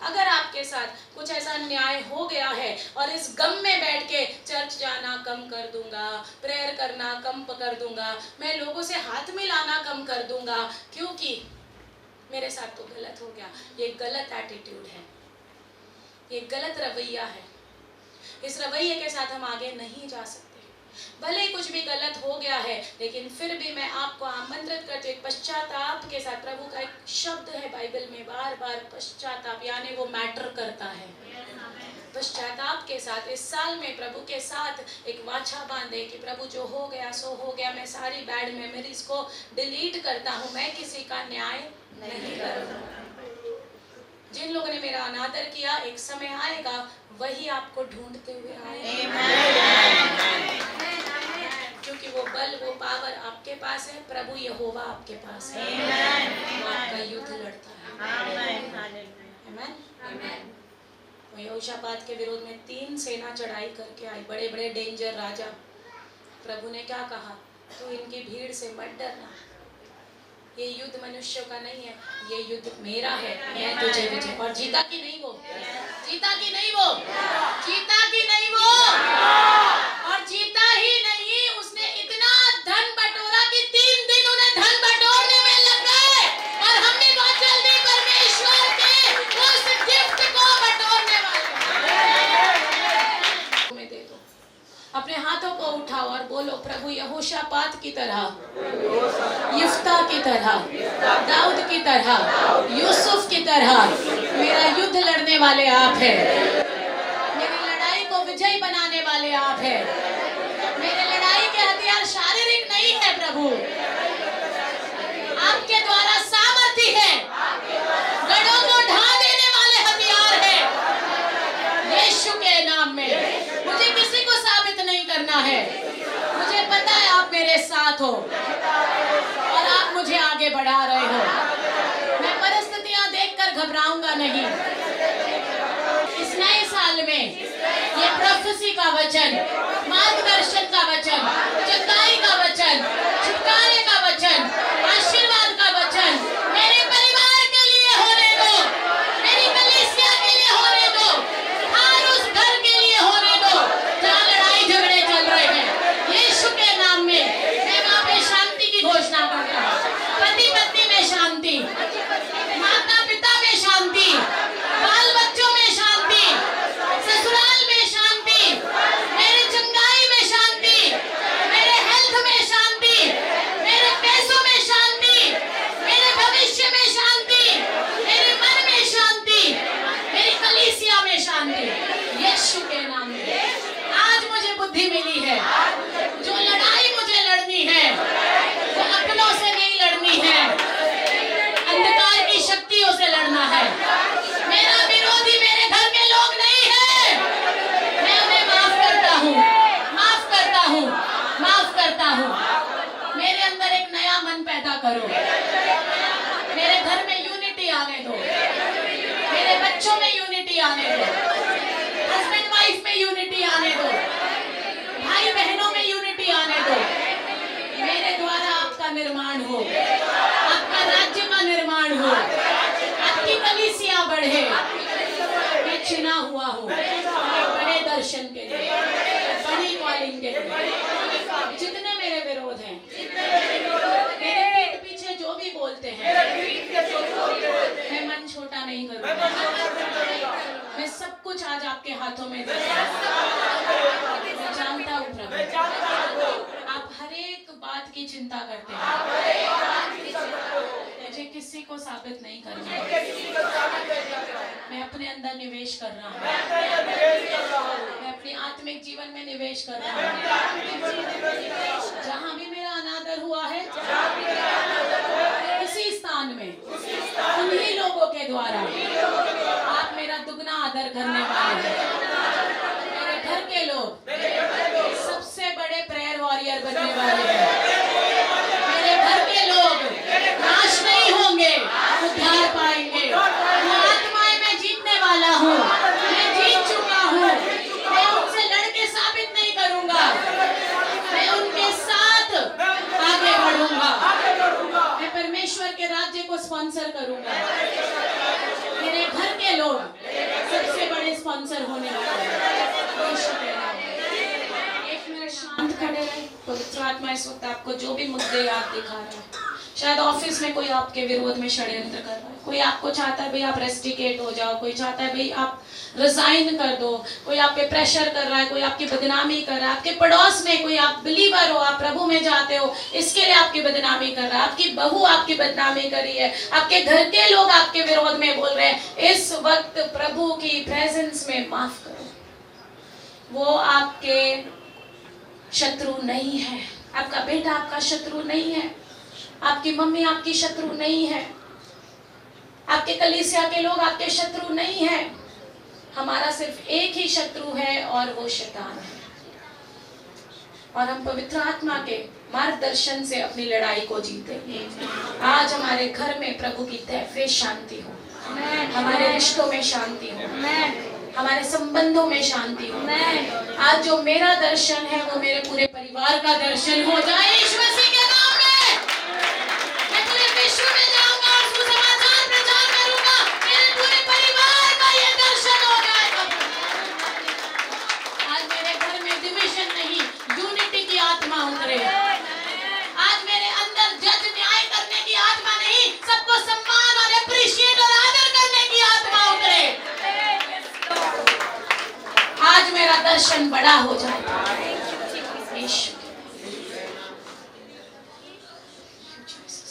अगर आपके साथ कुछ ऐसा न्याय हो गया है और इस गम में बैठ के चर्च जाना कम कर दूंगा, प्रेयर करना कम कर दूंगा, मैं लोगों से हाथ मिलाना कम कर दूंगा क्योंकि मेरे साथ तो गलत हो गया, ये गलत एटीट्यूड है, ये गलत रवैया है। इस रवैये के साथ हम आगे नहीं जा सकते। भले ही कुछ भी गलत हो गया है, लेकिन फिर भी मैं आपको आमंत्रित करती हूँ पश्चाताप के साथ। प्रभु का एक शब्द है बाइबल में बार बार, पश्चाताप, यानी वो मैटर करता है। पश्चाताप के साथ इस साल में प्रभु के साथ एक वाचा बांधे कि प्रभु जो हो गया सो हो गया, मैं सारी बैड मेमोरीज को डिलीट करता हूँ, मैं किसी का न्याय नहीं करूँगा। जिन लोगों ने मेरा अनादर किया, एक समय आएगा वही आपको ढूंढते हुए आएगा, क्योंकि वो बल, वो पावर आपके पास है, प्रभु यहोवा आपके पास है, वो आपका युद्ध लड़ता है। आमीन। यहोशापात के विरोध में 3 सेना चढ़ाई करके आई, बड़े बड़े डेंजर राजा। प्रभु ने क्या कहा, तू इनकी भीड़ से मत डरना, ये युद्ध मनुष्यों का नहीं है, ये युद्ध मेरा है, मैं तुझे विजय। और जीता कि नहीं वो, जीता कि नहीं वो, जीता कि नहीं वो, और जीता ही नहीं, उसने इतना धन बटोरा कि 3 दिन उन्हें धन बटोरने में लग गए, और हम भी बहुत जल्दी परमेश्वर के उस गिफ्ट को बटोरने वाले में दे दो। अपने हाथों को उठाओ और बोलो, प्रभु यहोशापात की तरह, यिफ्ता की तरह, दाऊद की तरह, यूसुफ की तरह मेरा युद्ध लड़ने वाले आप हैं, मेरी लड़ाई को विजयी बनाने वाले आप हैं। मेरे लड़ाई के हथियार शारीरिक नहीं है प्रभु, आपके द्वारा सामर्थ्य है, गढ़ों को ढा देने वाले हथियार है। यीशु के नाम में मुझे किसी को साबित नहीं करना है, मुझे पता है आप मेरे साथ हो और आप मुझे आगे बढ़ा रहे हो। मैं परिस्थितियां देखकर घबराऊंगा नहीं। इस नए साल में ये प्रोफेसी का वचन, मार्गदर्शन का वचन, चंगाई का वचन, छुटकारे का वचन, आशीर्वाद का वचन मेरे परिवार के लिए होने दो, मेरी कलीसिया के लिए होने दो, हर उस घर के लिए होने दो जहाँ लड़ाई झगड़े चल रहे हैं। यीशु के नाम में मैं वहाँ पे शांति की घोषणा करता हूँ। पति पत्नी में शांति, माता पिता में शांति, बाल बच्चों में शांति, ससुराल में शांति, मेरे चंगाई में शांति, मेरे हेल्थ में बुद्धि मिली है। जो लड़ाई मुझे लड़नी है वो अपनों से नहीं लड़नी है, अंधकार की शक्तियों से लड़ना है। मेरा विरोधी मेरे घर के लोग नहीं है। मैं उन्हें माफ करता हूँ, माफ करता हूँ, माफ करता हूँ। मेरे अंदर एक नया मन पैदा करो। मेरे घर में यूनिटी आने दो, मेरे बच्चों में यूनिटी आने दो, हस्बैंड वाइफ में यूनिटी आने दो, भाई बहनों में यूनिटी आने दो। मेरे द्वारा आपका निर्माण हो, आपका राज्य का निर्माण हो, आपकी कलीसिया बढ़े। मैं चुना हुआ हूँ बड़े दर्शन के लिए, बड़ी कॉलिंग के लिए। जितने मेरे विरोध हैं, मेरे पीठ पीछे जो भी बोलते हैं, मैं मन छोटा नहीं करूँगा। मैं सब कुछ आज आपके हाथों में देता हूँ। मैं जानता हूँ प्रभु, आप हर एक बात की चिंता करते हैं। मुझे किसी को साबित नहीं करना, मैं अपने अंदर निवेश कर रहा हूँ, मैं अपने आत्मिक जीवन में निवेश कर रहा हूँ। जहाँ भी मेरा अनादर हुआ है, उसी स्थान में उन्हीं लोगों के द्वारा आप मेरा दुगना आदर करने वाले हैं। मेरे घर के लोग सबसे बड़े प्रेयर वॉरियर बनने वाले हैं। मेरे घर के लोग नाश नहीं होंगे, उद्धार पाएंगे। मैं आत्माएं में जीतने वाला हूँ, मैं जीत चुका हूँ। मैं उनसे लड़के साबित नहीं करूंगा, मैं उनके साथ आगे बढ़ूंगा। मैं परमेश्वर के राज्य को स्पॉन्सर करूंगा। मेरे घर के लोग सबसे बड़े स्पॉन्सर होने वाले हैं। एक मिनट शांत खड़े रहे। पवित्र आत्मा इस वक्त आपको जो भी मुद्दे याद दिखा रहा है। शायद ऑफिस में कोई आपके विरोध में षड्यंत्र कर रहा है, कोई आपको चाहता है भाई आप रेस्टिकेट हो जाओ, कोई चाहता है भाई आप रिजाइन कर दो, कोई आप पे प्रेशर कर रहा है, कोई आपकी बदनामी कर रहा है। आपके पड़ोस में कोई आप बिलीवर हो, आप प्रभु में जाते हो, इसके लिए आपकी बदनामी कर रहा है। आपकी बहू आपकी बदनामी कर रही है, आपके घर के लोग आपके विरोध में बोल रहे हैं। इस वक्त प्रभु की प्रेजेंस में माफ करो। वो आपके शत्रु नहीं है, आपका बेटा आपका शत्रु नहीं है, आपकी मम्मी आपकी शत्रु नहीं है, आपके कलीसिया के लोग आपके शत्रु नहीं है। हमारा सिर्फ एक ही शत्रु है और वो शैतान है। और हम पवित्र आत्मा के मार्गदर्शन से अपनी लड़ाई को जीतेंगे। आज हमारे घर में प्रभु की तहफे शांति हो, हमारे रिश्तों में शांति हो, हमारे संबंधों में शांति हो। आज जो मेरा दर्शन है वो मेरे पूरे परिवार का दर्शन हो जाए। यीशु मसीह के नाम में मैं पूरे विश्व में जाऊंगा और सुसमाचार प्रचार करूंगा। मेरे पूरे परिवार का ये दर्शन हो जाएगा। आज मेरे घर में डिवीजन नहीं, यूनिटी की आत्मा उतरे। आज मेरे अंदर जज न्याय करने की आत्मा नहीं, सबको सम्मान और एप्रिशिएट और आदर करने की आत्मा उतरे। आज मेरा दर्शन बड़ा हो जाएगा।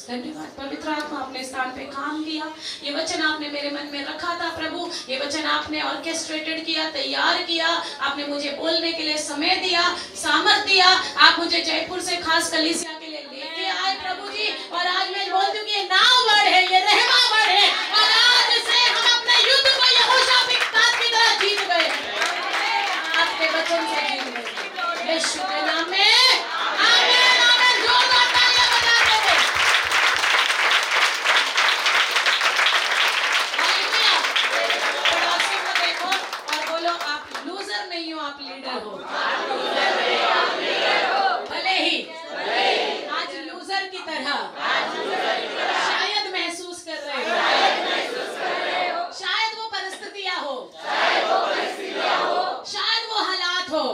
धन्यवाद पवित्र आत्मा, अपने स्थान पे काम किया। ये वचन आपने मेरे मन में रखा था प्रभु, ये वचन आपने ऑर्केस्ट्रेटेड किया, तैयार किया। आपने मुझे बोलने के लिए समय दिया, सामर्थ दिया। आप मुझे जयपुर से खास कलीसिया के लिए लेके आए प्रभु जी। और आज मैं बोलती हूँ कि ये नाव बढ़े, ये रहमा बढ़े। और आज से हम अपने युद्ध को यहोशाफात की तरह जीत गए, आपके वचन से जीत गए। यीशु के नाम में आमीन, आमीन। जोरदार तालियां बजा दो। हालेलुया। पड़ोसी को देखो और बोलो आप लूजर नहीं हो, आप लीडर हो। भले ही आज लूजर की तरह शायद महसूस कर रहे हो, शायद वो परिस्थितियां हो, शायद वो हालात हो,